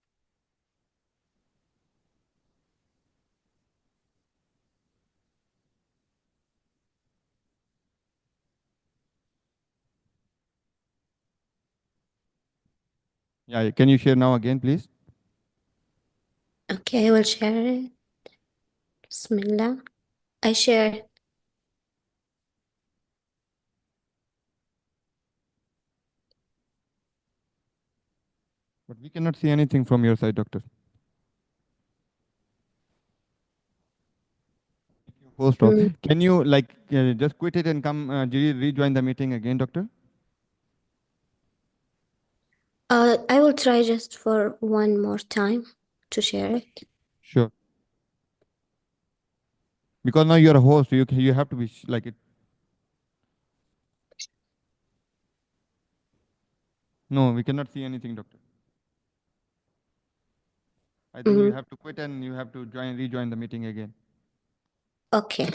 Yeah, can you share now again, please? Okay, I will share it. Bismillah. I share it. But we cannot see anything from your side, doctor. Host off. Mm. Can you just quit it and come rejoin the meeting again, doctor? I will try just for one more time to share it. Sure. Because now you're a host, you have to be like it. No, we cannot see anything, doctor. I think you Mhm. have to quit and you have to rejoin the meeting again. Okay.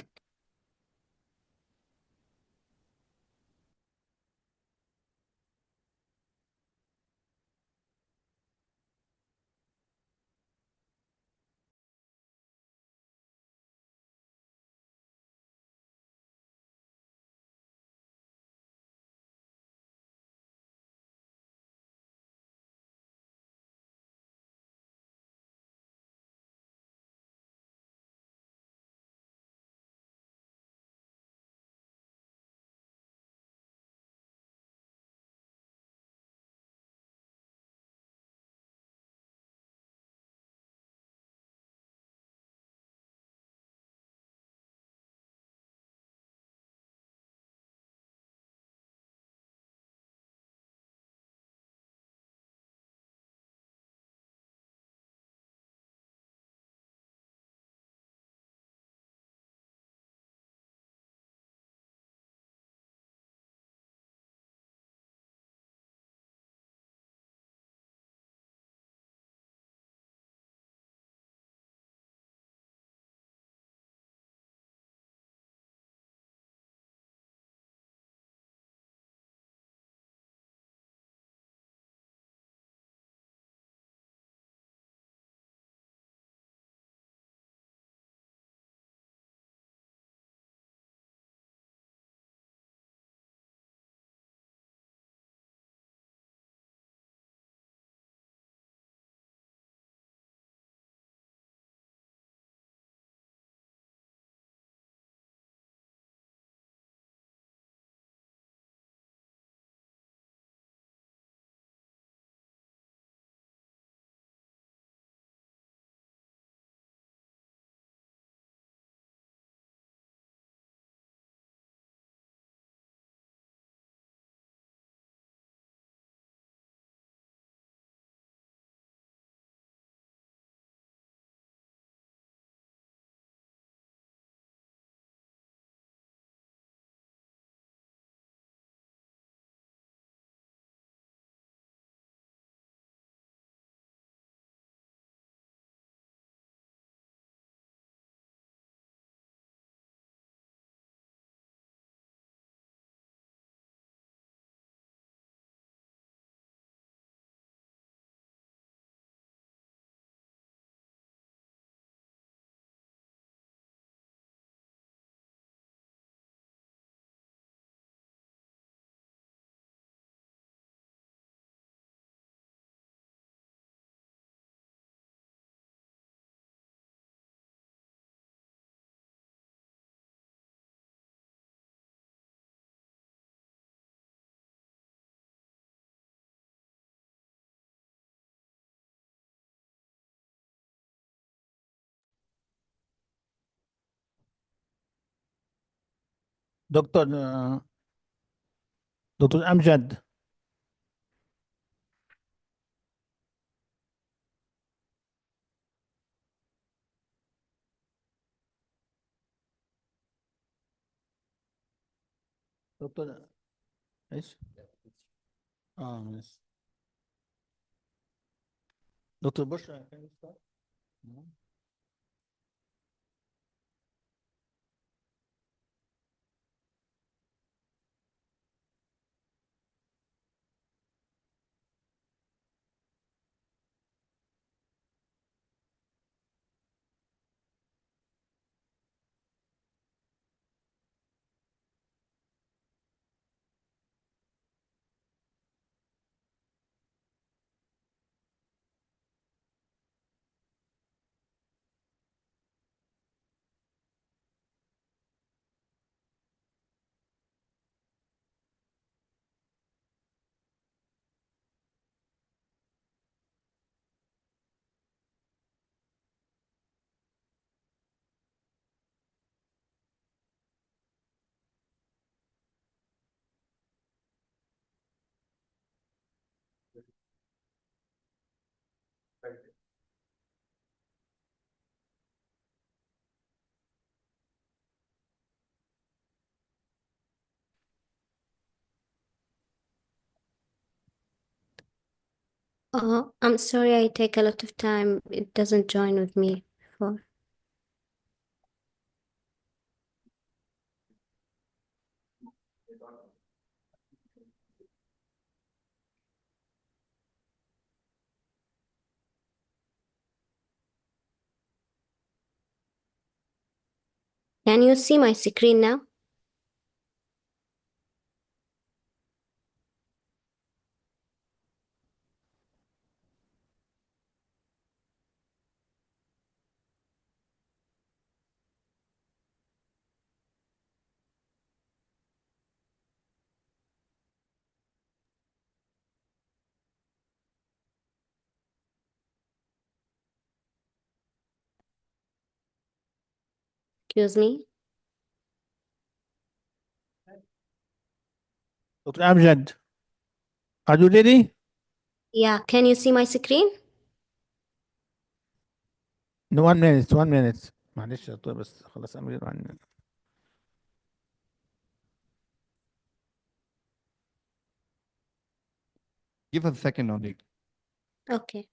Dr. Dr. Amjad. دكتور ايش؟ ماشي. دكتور بشرى can you start? No. I'm sorry, I take a lot of time. It doesn't join with me before. Can you see my screen now? Excuse me. Dr. Amjad, are you ready? Yeah, can you see my screen? No, 1 minute 1 minute معلش يا دكتور بس خلاص أمجد عن Give us a second only. Okay.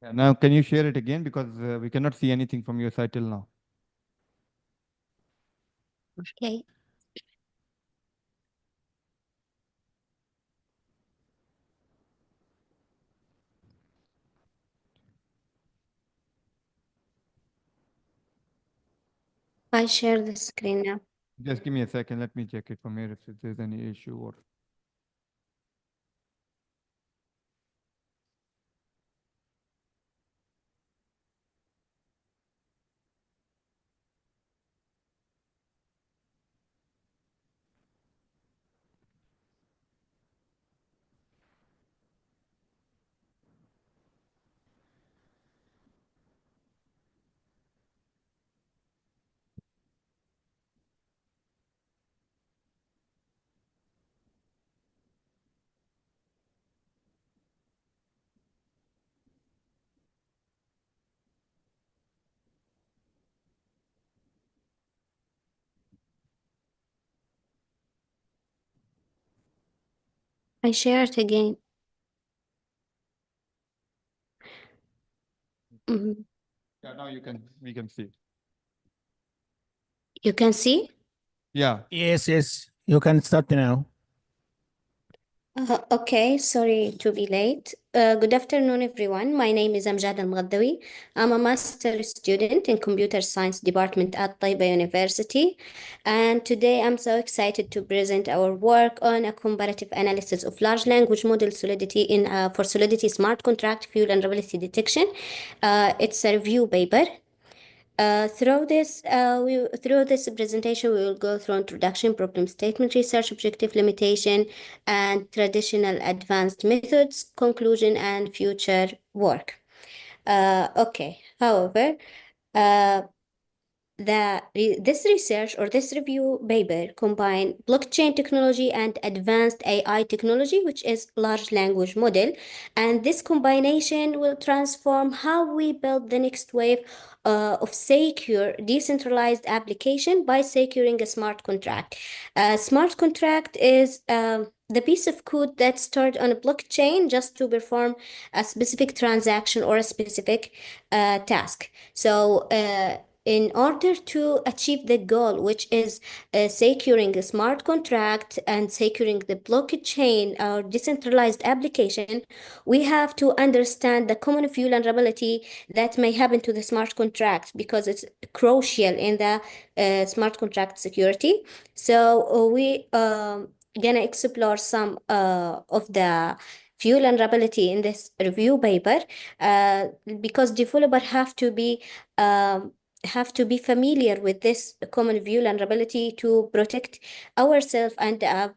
Yeah, now, can you share it again? Because we cannot see anything from your side till now. Okay. I share the screen now. Just give me a second. Let me check it from here if there's any issue or. I share it again. Mhm. Yeah, now we can see. You can see? Yeah. Yes, you can start now. Okay, sorry to be late. Good afternoon, everyone. My name is Amjad Al-Mghaddawi. I'm a master's student in computer science department at Taiba University. And today I'm so excited to present our work on a comparative analysis of large language model solidity for Solidity smart contract vulnerability detection. It's a review paper. Through this presentation, we will go through introduction, problem statement, research objective, limitation, and traditional advanced methods, conclusion, and future work. Okay. However, this research or this review paper combine blockchain technology and advanced AI technology, which is large language model. And this combination will transform how we build the next wave of secure decentralized application by securing a smart contract. A smart contract is the piece of code that's stored on a blockchain just to perform a specific transaction or a specific task. So in order to achieve the goal, which is securing a smart contract and securing the blockchain or decentralized application, we have to understand the common vulnerability that may happen to the smart contract because it's crucial in the smart contract security. So we gonna explore some of the vulnerability in this review paper because developers have to be familiar with this common vulnerability to protect ourselves and our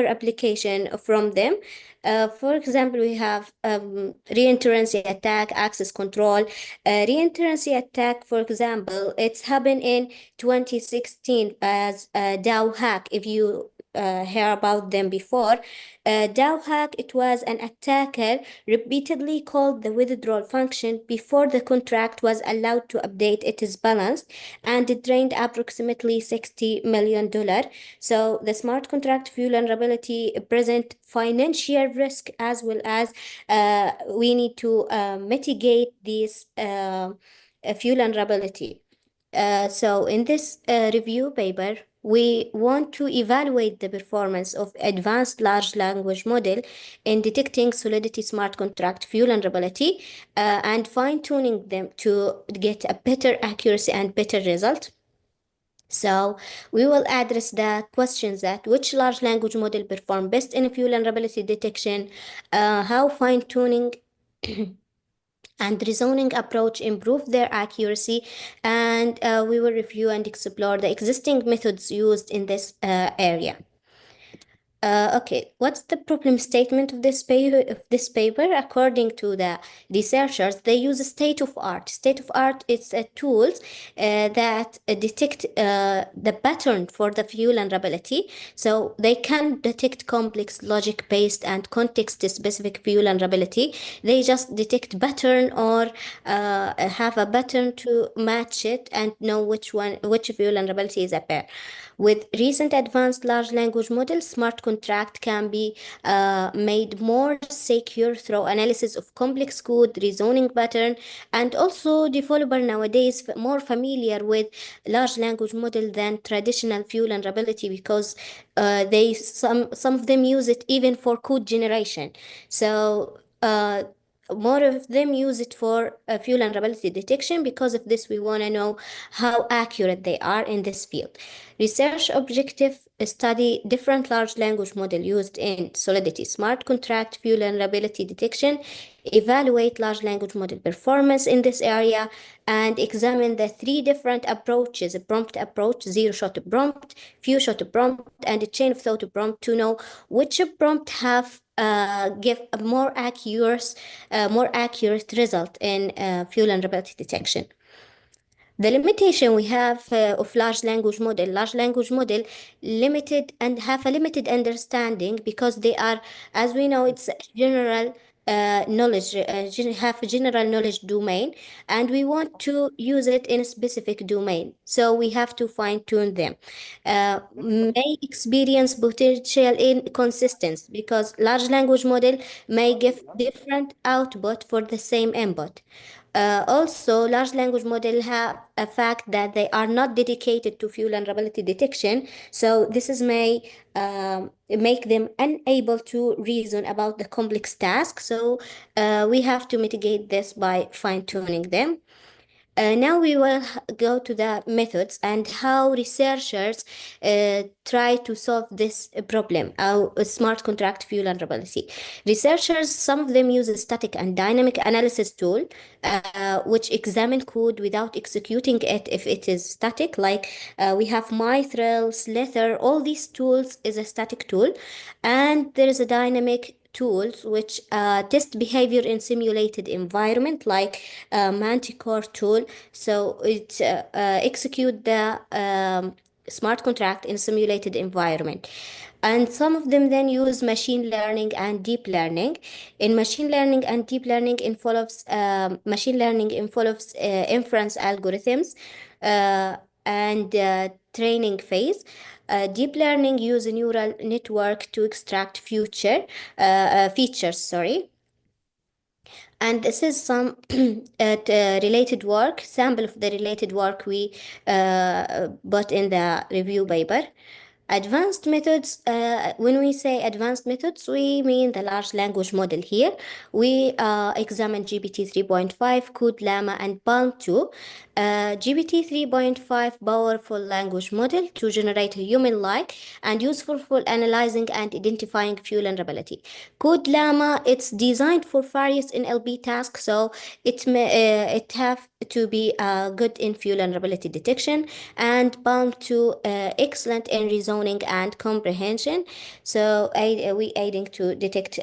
application from them. For example, we have reentrancy attack, access control. Reentrancy attack, for example, it's happened in 2016 as DAO hack. If you hear about them before, DAO hack, it was an attacker repeatedly called the withdrawal function before the contract was allowed to update its balance, and it drained approximately $60 million. So the smart contract vulnerability present financial risk as well as we need to mitigate this vulnerability. So in this review paper, we want to evaluate the performance of advanced large language model in detecting Solidity smart contract vulnerability and fine-tuning them to get a better accuracy and better result. So we will address the questions that which large language model perform best in vulnerability detection, how fine-tuning and reasoning approach improve their accuracy, and we will review and explore the existing methods used in this area. Okay, what's the problem statement of this paper? According to the researchers, they use state of art. State of art is tools that detect the pattern for the vulnerability. So they can detect complex logic-based and context-specific vulnerability. They just detect pattern or have a pattern to match it and know which vulnerability is a pair. With recent advanced large language models, smart contract can be made more secure through analysis of complex code, reasoning pattern, and also developer nowadays more familiar with large language model than traditional vulnerability because some of them use it even for code generation. So more of them use it for vulnerability detection. Because of this, we want to know how accurate they are in this field. Research objective study different large language model used in Solidity smart contract vulnerability detection, evaluate large language model performance in this area, and examine the three different approaches: a prompt approach, zero-shot prompt, few-shot prompt, and a chain of thought prompt to know which prompt have give a more accurate result in vulnerability detection. The limitation we have of large language model limited and have a limited understanding because they are, as we know, it's general knowledge, have a general knowledge domain, and we want to use it in a specific domain. So we have to fine tune them. May experience potential inconsistency because large language model may give different output for the same input. Also, large language model have a fact that they are not dedicated to fuel vulnerability detection. So this is may make them unable to reason about the complex task. So we have to mitigate this by fine-tuning them. Now we will go to the methods and how researchers try to solve this problem, smart contract fuel vulnerability. Researchers, some of them use a static and dynamic analysis tool, which examine code without executing it if it is static. Like we have Mithril, Slither, all these tools is a static tool. And there is a dynamic tools which test behavior in simulated environment, like Manticore tool. So it execute the smart contract in simulated environment. And some of them then use machine learning and deep learning. In machine learning and deep learning involves machine learning involves inference algorithms and training phase. Deep learning use a neural network to extract features. Sorry. And this is some related work, sample of the related work we put in the review paper. Advanced methods, when we say advanced methods, we mean the large language model here. We examine GPT 3.5, Code Llama, and Palm 2. GPT 3.5 powerful language model to generate a human-like and useful for analyzing and identifying fuel vulnerability. Code Llama, it's designed for various NLP tasks, so it have to be good in fuel vulnerability detection, and Palm 2 excellent in reasoning and comprehension. So we aiding to detect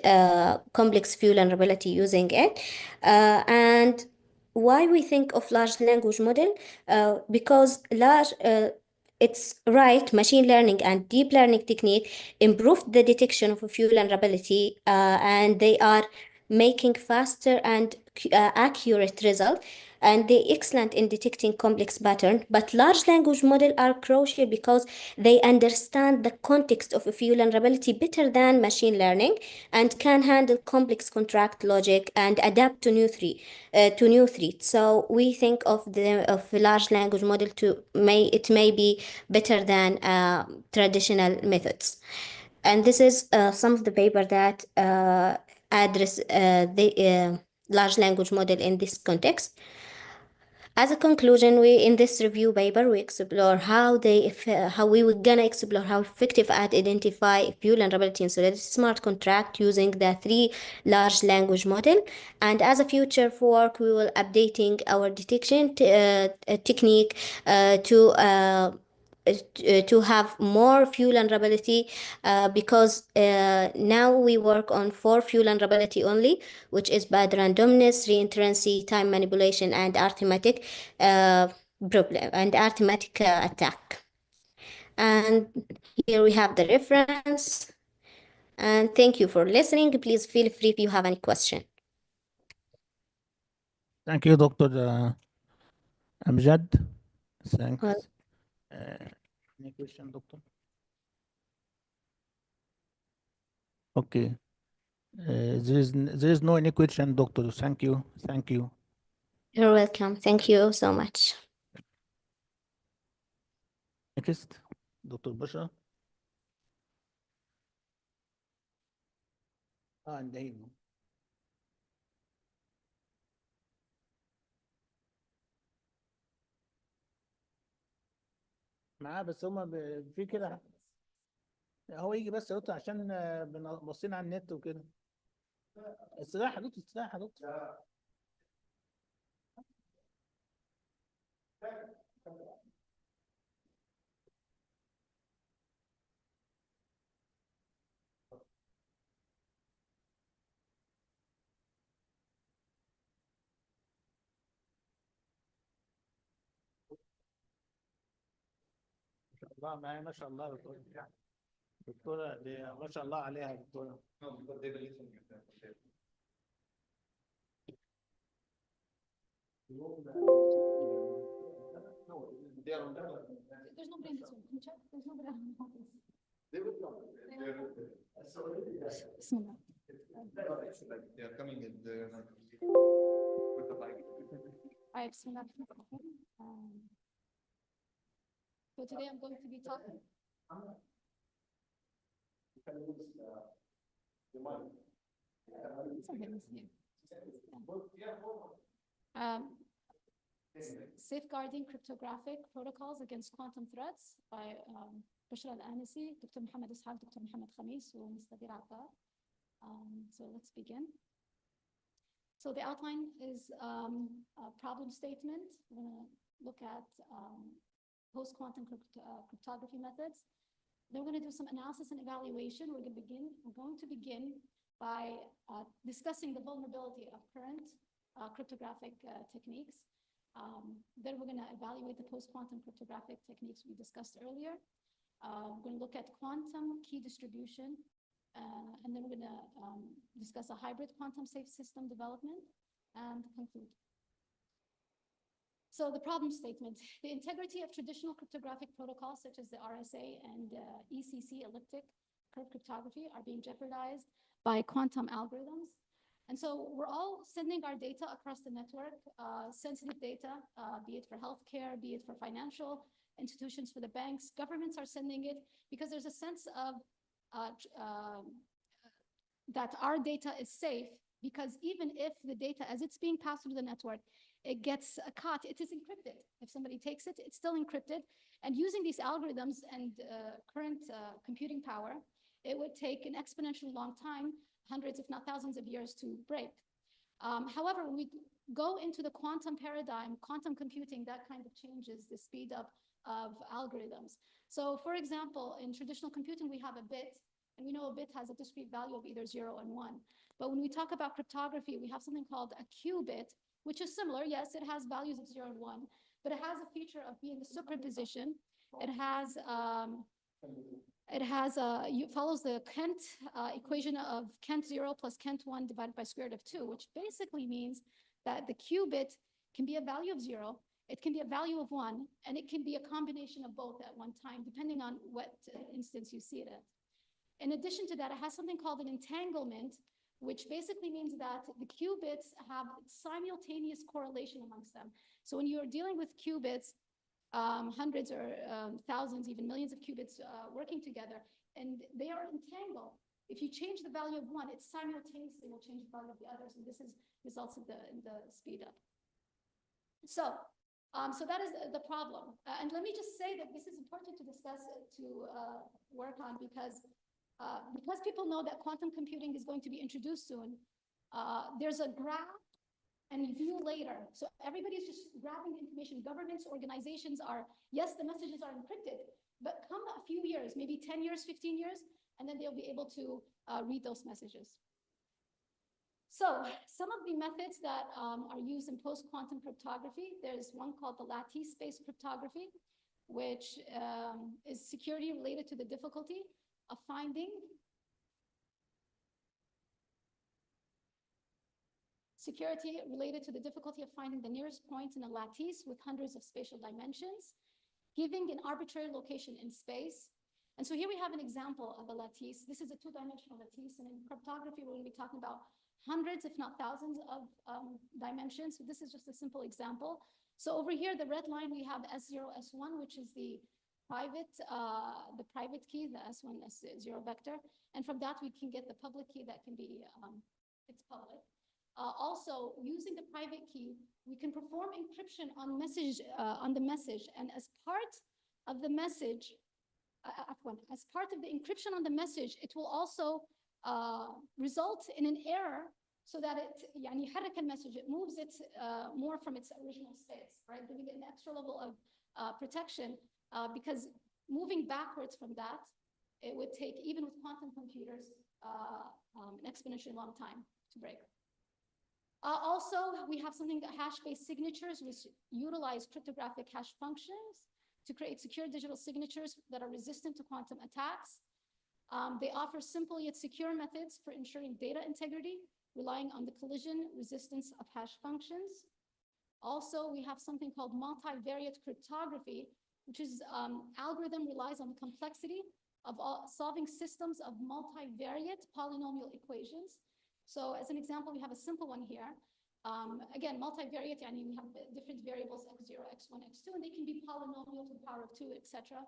complex fuel vulnerability using it. And why we think of large language model? Because it's right, machine learning and deep learning technique improved the detection of fuel vulnerability, and they are making faster and accurate result, and they're excellent in detecting complex pattern. But large language model are crucial because they understand the context of a fuel vulnerability better than machine learning, and can handle complex contract logic and adapt to new threats. So we think of large language model may be better than traditional methods. And this is some of the paper that address the large language model in this context. As a conclusion, in this review paper, we explore how we were gonna explore how effective at identify fuel vulnerability in Solidity smart contract using the 3 large language model. And as a future work, we will updating our detection technique to have more fuel vulnerability, because now we work on 4 fuel vulnerability only, which is bad randomness, reentrancy, time manipulation, and arithmetic problem and arithmetic attack. And here we have the reference. And thank you for listening. Please feel free if you have any question. Thank you, Dr. Amjad. Thanks. Well- Any question, Doctor? Okay. There is no any question, Doctor. Thank you. Thank you. You're welcome. Thank you so much. Next, Dr. Bashar. انتهينا. معاه بس هما في كده هو يجي بس يا دكتور عشان باصين على النت وكده. استراحة يا دكتور، استراحة يا دكتور. ما شاء الله معايا، ما شاء الله يا دكتور. دكتورة دي ما شاء الله عليها دكتورة. Bismillah. They are coming with the All right, so today I'm going to be talking. Safeguarding cryptographic protocols against quantum threats by Bushra Al-Anisi, Dr. Muhammad Ishaq, Dr. Muhammad Khamis, and Mr. Attar. So let's begin. So the outline is a problem statement. We're going to look at post-quantum cryptography methods. Then we're going to do some analysis and evaluation. We're going to begin by discussing the vulnerability of current cryptographic techniques. Then we're going to evaluate the post-quantum cryptographic techniques we discussed earlier. We're going to look at quantum key distribution. And then we're going to discuss a hybrid quantum safe system development and conclude. So the problem statement: the integrity of traditional cryptographic protocols such as the RSA and ECC elliptic curve cryptography are being jeopardized by quantum algorithms. And so we're all sending our data across the network, sensitive data, be it for healthcare, be it for financial institutions, for the banks. Governments are sending it because there's a sense of that our data is safe, because even if the data, as it's being passed through the network, it gets caught, it is encrypted. If somebody takes it, it's still encrypted. And using these algorithms and current computing power, it would take an exponentially long time, hundreds, if not thousands of years to break. However, when we go into the quantum paradigm, quantum computing, that kind of changes the speed up of algorithms. So for example, in traditional computing, we have a bit, and we know a bit has a discrete value of either 0 and 1. But when we talk about cryptography, we have something called a qubit, which is similar. Yes, it has values of 0 and 1, but it has a feature of being a superposition. It follows the Kent equation of Kent 0 plus Kent 1 divided by square root of 2, which basically means that the qubit can be a value of 0, it can be a value of 1, and it can be a combination of both at one time, depending on what instance you see it at. In addition to that, it has something called an entanglement, which basically means that the qubits have simultaneous correlation amongst them. So when you're dealing with qubits, hundreds or thousands, even millions of qubits working together, and they are entangled. If you change the value of one, it simultaneously will change the value of the others, and this results in the speed up. So that is the problem. And let me just say that this is important to discuss, to work on, because people know that quantum computing is going to be introduced soon. There's a grab and view later. So everybody's just grabbing the information. Governments, organizations are, yes, the messages are encrypted, but come a few years, maybe 10 years, 15 years, and then they'll be able to read those messages. So some of the methods that are used in post-quantum cryptography, there's one called the lattice-based cryptography, which is security related to the difficulty of finding the nearest point in a lattice with hundreds of spatial dimensions, giving an arbitrary location in space. And so here we have an example of a lattice. This is a two-dimensional lattice, and in cryptography, we're going to be talking about hundreds, if not thousands, of dimensions. So this is just a simple example. So over here, the red line, we have S0, S1, which is the private key, the S1, S0 vector. And from that, we can get the public key that can be, it's public. Also, using the private key, we can perform encryption on the message. And as part of the message, as part of the encryption on the message, it will also result in an error, so that it moves it more from its original states, right? Giving it an extra level of protection, because moving backwards from that, it would take, even with quantum computers, an exponentially long time to break. Also, we have something that hash-based signatures, which utilize cryptographic hash functions to create secure digital signatures that are resistant to quantum attacks. They offer simple yet secure methods for ensuring data integrity, relying on the collision resistance of hash functions. Also, we have something called multivariate cryptography, which is algorithm relies on the complexity of solving systems of multivariate polynomial equations. So as an example, we have a simple one here. Again, multivariate, and we have different variables, x0, x1, x2, and they can be polynomial to the power of 2, etc.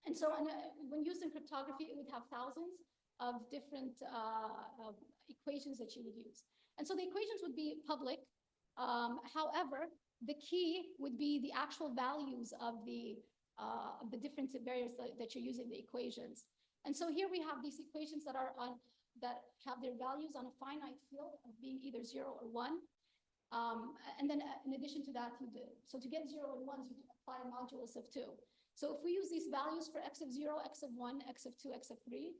And so when used in cryptography, it would have thousands of different equations that you would use. And so the equations would be public. However, the key would be the actual values of the different variables that you're using the equations. And so here we have these equations that are that have their values on a finite field of being either 0 or 1. And then in addition to that, so to get 0 and 1s, you apply a modulus of 2. So if we use these values for x of 0, x of 1, x of 2, x of 3,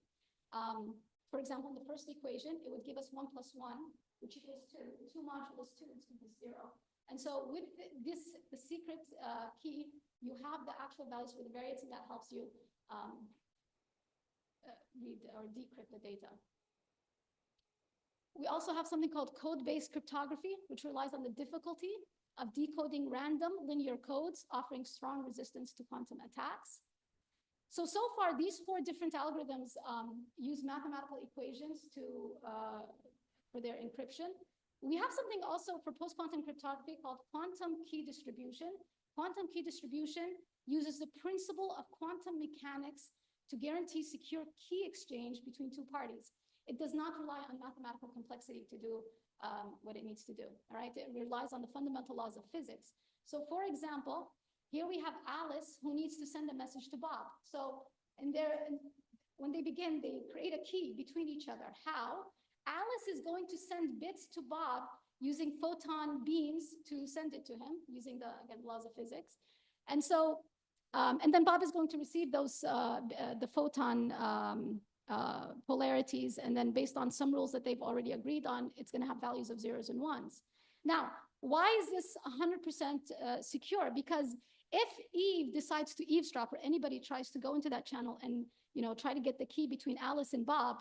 for example, in the first equation, it would give us 1 plus 1, which equals 2. 2 modulus 2 is equal to 0. And so with the secret key, you have the actual values for the variates, and that helps you read or decrypt the data. We also have something called code-based cryptography, which relies on the difficulty of decoding random linear codes, offering strong resistance to quantum attacks. So far, these 4 different algorithms use mathematical equations for their encryption. We have something also for post-quantum cryptography called quantum key distribution. Quantum key distribution uses the principle of quantum mechanics to guarantee secure key exchange between 2 parties. It does not rely on mathematical complexity to do what it needs to do, all right? It relies on the fundamental laws of physics. So for example, here we have Alice who needs to send a message to Bob. So when they begin, they create a key between each other. How? Alice is going to send bits to Bob using photon beams to send it to him using the, again, laws of physics. And so, and then Bob is going to receive those, the photon polarities, and then based on some rules that they've already agreed on, it's going to have values of 0s and 1s. Now, why is this 100% secure? Because if Eve decides to eavesdrop, or anybody tries to go into that channel and try to get the key between Alice and Bob,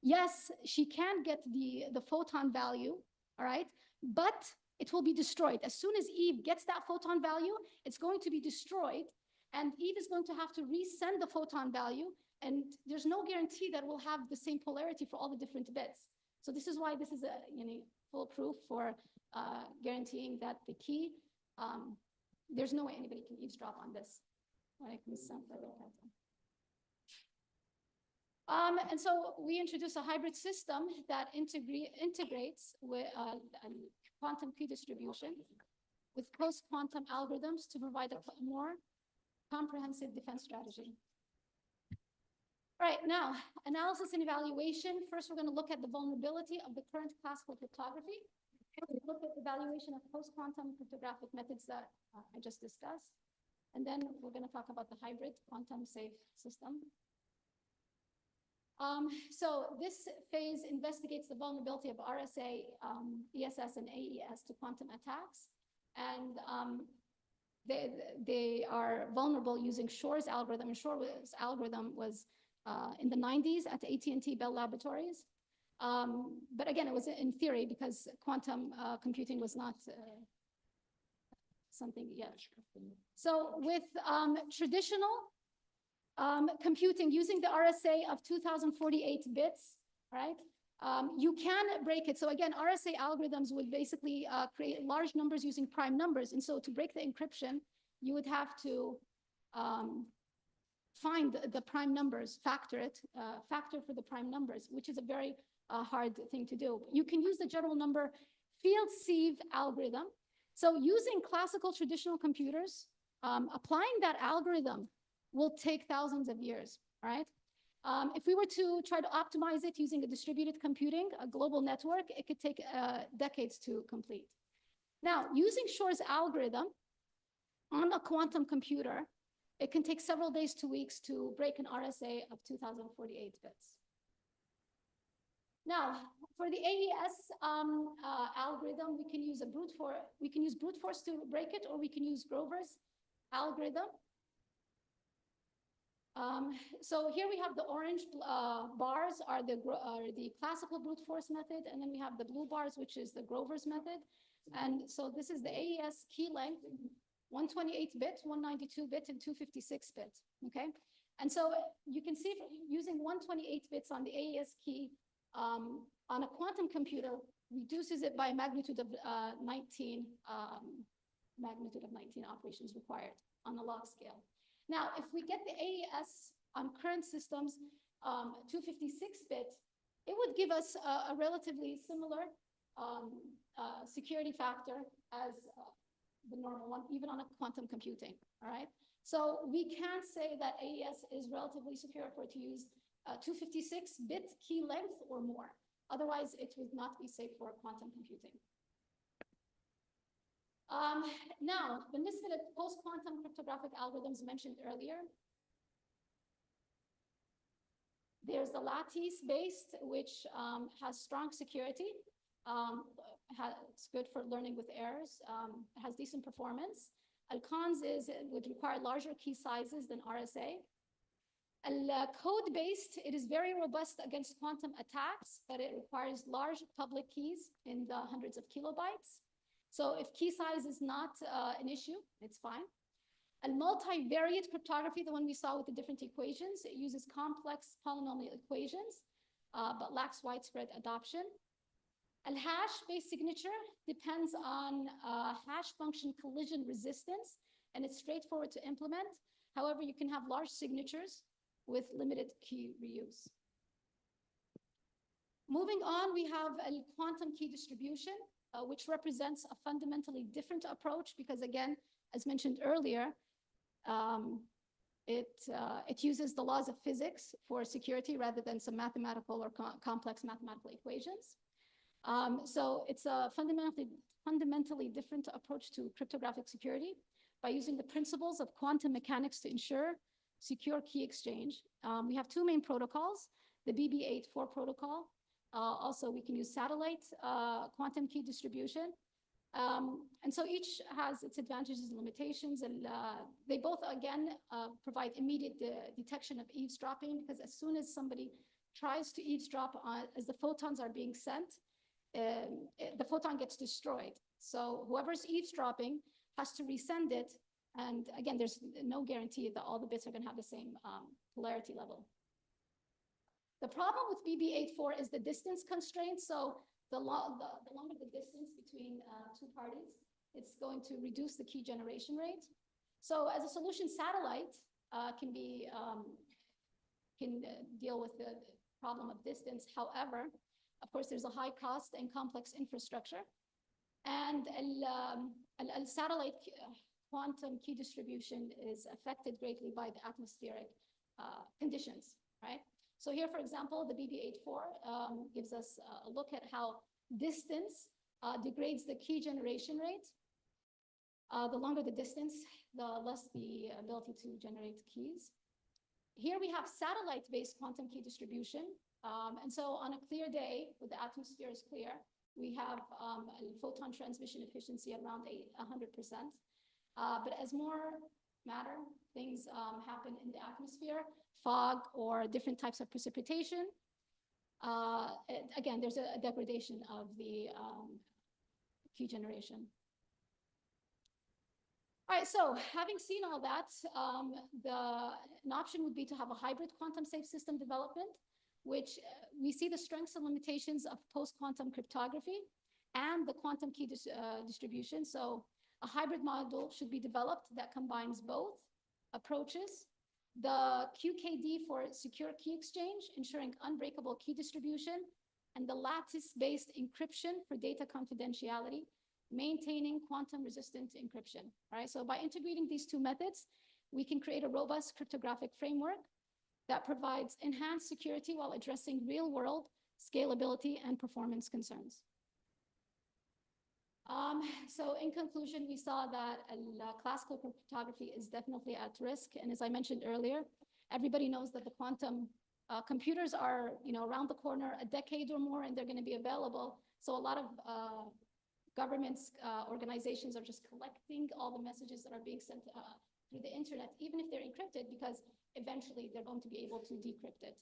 yes, she can get the photon value, all right, but it will be destroyed. As soon as Eve gets that photon value, it's going to be destroyed, and Eve is going to have to resend the photon value, and there's no guarantee that we'll have the same polarity for all the different bits. So this is why this is a foolproof for guaranteeing that the key, there's no way anybody can eavesdrop on this. And so we introduce a hybrid system that integrates with quantum key distribution with post-quantum algorithms to provide a more comprehensive defense strategy. All right, now, analysis and evaluation. First, we're going to look at the vulnerability of the current classical cryptography. We'll look at the evaluation of post-quantum cryptographic methods that I just discussed. And then we're going to talk about the hybrid quantum safe system. So this phase investigates the vulnerability of RSA, ESS, and AES to quantum attacks. And they are vulnerable using Shor's algorithm. And Shor's algorithm was in the 90s at AT&T Bell Laboratories. But again, it was in theory because quantum computing was not something yet. So with traditional computing using the RSA of 2048 bits, right? You can break it. So again, RSA algorithms would basically create large numbers using prime numbers. And so to break the encryption, you would have to find the prime numbers, factor for the prime numbers, which is a very hard thing to do. You can use the general number field sieve algorithm. So using classical traditional computers, applying that algorithm will take thousands of years, right? If we were to try to optimize it using a distributed computing, a global network, it could take decades to complete. Now, using Shor's algorithm on a quantum computer, it can take several days to weeks to break an RSA of 2048 bits. Now, for the AES algorithm, we can use brute force to break it, or we can use Grover's algorithm. So here we have the orange bars are the classical brute force method, and then we have the blue bars, which is the Grover's method. And so this is the AES key length, 128-bit, 192-bit, and 256-bit, okay? And so you can see using 128 bits on the AES key on a quantum computer, reduces it by a magnitude of 19, magnitude of 19 operations required on a log scale. Now, if we get the AES on current systems, 256-bit, it would give us a relatively similar security factor as the normal one, even on a quantum computing, all right? So we can say that AES is relatively secure for it to use 256-bit key length or more. Otherwise, it would not be safe for quantum computing. Now, the misfit of post-quantum cryptographic algorithms mentioned earlier. There's the lattice-based, which has strong security. It's good for learning with errors. Has decent performance. Al-Cons would require larger key sizes than RSA. Code-based, it is very robust against quantum attacks, but it requires large public keys in the hundreds of kilobytes. So if key size is not an issue, it's fine. And multivariate cryptography, the one we saw with the different equations, it uses complex polynomial equations, but lacks widespread adoption. And hash-based signature depends on hash function collision resistance, and it's straightforward to implement. However, you can have large signatures with limited key reuse. Moving on, we have a quantum key distribution, which represents a fundamentally different approach because, again, as mentioned earlier, it uses the laws of physics for security rather than some mathematical or complex mathematical equations. So it's a fundamentally different approach to cryptographic security by using the principles of quantum mechanics to ensure secure key exchange. We have two main protocols, the BB84 protocol. Also, we can use satellite quantum key distribution. And so each has its advantages and limitations, and they both, again, provide immediate detection of eavesdropping, because as soon as somebody tries to eavesdrop as the photons are being sent, the photon gets destroyed. So whoever's eavesdropping has to resend it. And again, there's no guarantee that all the bits are going to have the same polarity level. The problem with BB84 is the distance constraint. So the longer the distance between two parties, it's going to reduce the key generation rate. So as a solution, satellite can deal with the problem of distance. However, of course, there's a high cost and complex infrastructure. And satellite quantum key distribution is affected greatly by the atmospheric conditions, right? So here, for example, the BB84 gives us a look at how distance degrades the key generation rate. The longer the distance, the less the ability to generate keys. Here we have satellite-based quantum key distribution. And so on a clear day, when the atmosphere is clear, we have a photon transmission efficiency around 100%. But as more matter, things happen in the atmosphere, fog or different types of precipitation. Again, there's a degradation of the key generation. All right, so having seen all that, an option would be to have a hybrid quantum safe system development, which we see the strengths and limitations of post-quantum cryptography and the quantum key distribution. So a hybrid model should be developed that combines both approaches. The QKD for secure key exchange, ensuring unbreakable key distribution, and the lattice-based encryption for data confidentiality, maintaining quantum-resistant encryption. All right, so by integrating these two methods, we can create a robust cryptographic framework that provides enhanced security while addressing real-world scalability and performance concerns. So in conclusion, we saw that classical cryptography is definitely at risk. And as I mentioned earlier, everybody knows that the quantum computers are around the corner, a decade or more, and they're going to be available. So a lot of governments, organizations are just collecting all the messages that are being sent through the internet, even if they're encrypted, because eventually they're going to be able to decrypt it.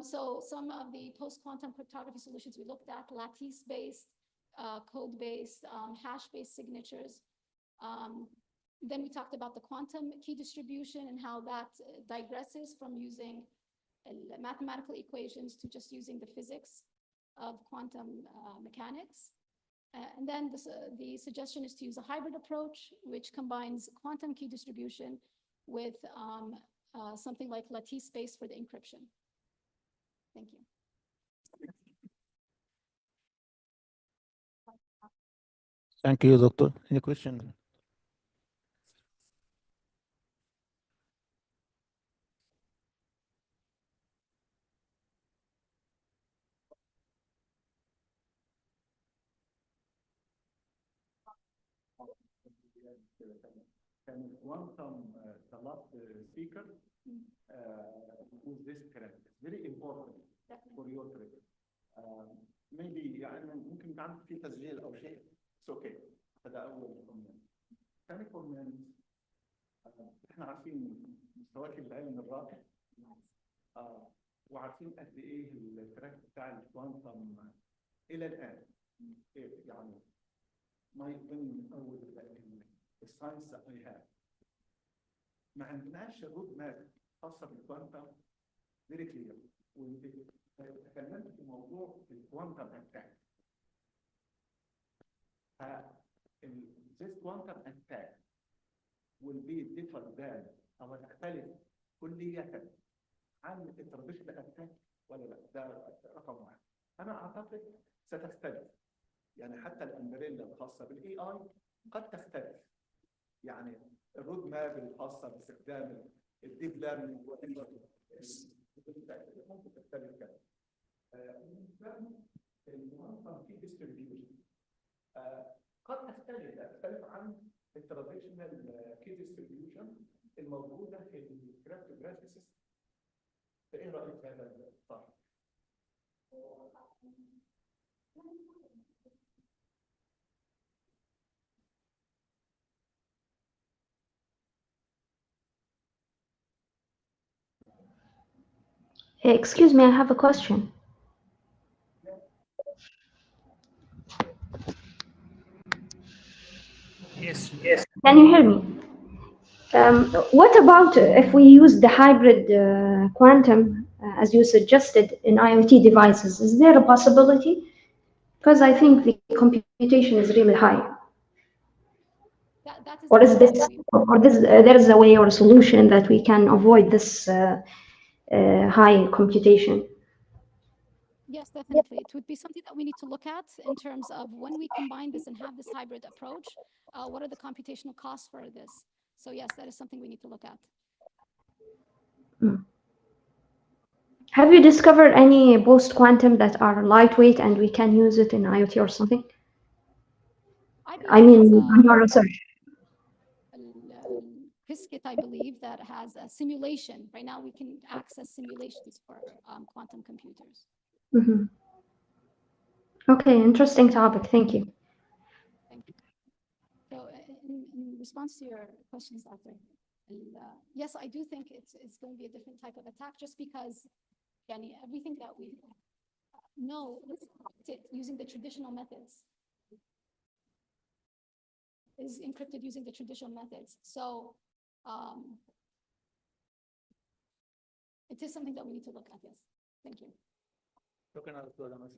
So some of the post-quantum cryptography solutions we looked at, lattice-based, code-based, hash-based signatures. Then we talked about the quantum key distribution and how that digresses from using mathematical equations to just using the physics of quantum mechanics. And then the suggestion is to use a hybrid approach, which combines quantum key distribution with something like lattice space for the encryption. Thank you. Thank you, Doctor. Any question? Can quantum, the last speaker, who's this correct? It's very important for your trip. Maybe يعني ممكن يكون عندك في تسجيل أو شيء. It's okay. هذا أول comment. ثاني comment. إحنا عارفين مستواك العلمي الراقي. وعارفين قد إيه التراك بتاع الكوانتم إلى الآن. يعني ما يكون أول الساينس عليها ما عندناش رود ماب خاصه بالكوانتم فيري كلير. وانت تكلمت في موضوع الكوانتم اتاك. This quantum attack will be different than أو تختلف كلية عن التراديشنال اتاك ولا لا؟ ده رقم واحد. أنا أعتقد ستختلف. يعني حتى الأمبريلا الخاصة بالاي اي قد تختلف. يعني الرود ماب الخاصه باستخدام الديب ليرنينج ممكن تختلف كده. المنظم في ديستريبيوشن قد تختلف عن التراديشنال كي ديستريبيوشن الموجوده في الكريبتوغرافيك سيستم. فايه رايك في هذا الطرح؟ Excuse me, I have a question. Yes. Can you hear me? What about if we use the hybrid quantum, as you suggested, in IoT devices? Is there a possibility? Because I think the computation is really high. That is Or is this, exactly- or this, there is a way or a solution that we can avoid this high computation? Yes, definitely. It would be something that we need to look at in terms of when we combine this and have this hybrid approach, what are the computational costs for this? So yes, that is something we need to look at. Have you discovered any post-quantum that are lightweight and we can use it in IoT or something? I mean, in your research. Qiskit, I believe, that has a simulation. Right now, we can access simulations for quantum computers. Mm-hmm. Okay, interesting topic. Thank you. Thank you. So in response to your questions, Doctor, yes, I do think it's going to be a different type of attack just because everything that we know is encrypted using the traditional methods. Is encrypted using the traditional methods. So it is something that we need to look at, yes. Thank you. شكرا دكتورة.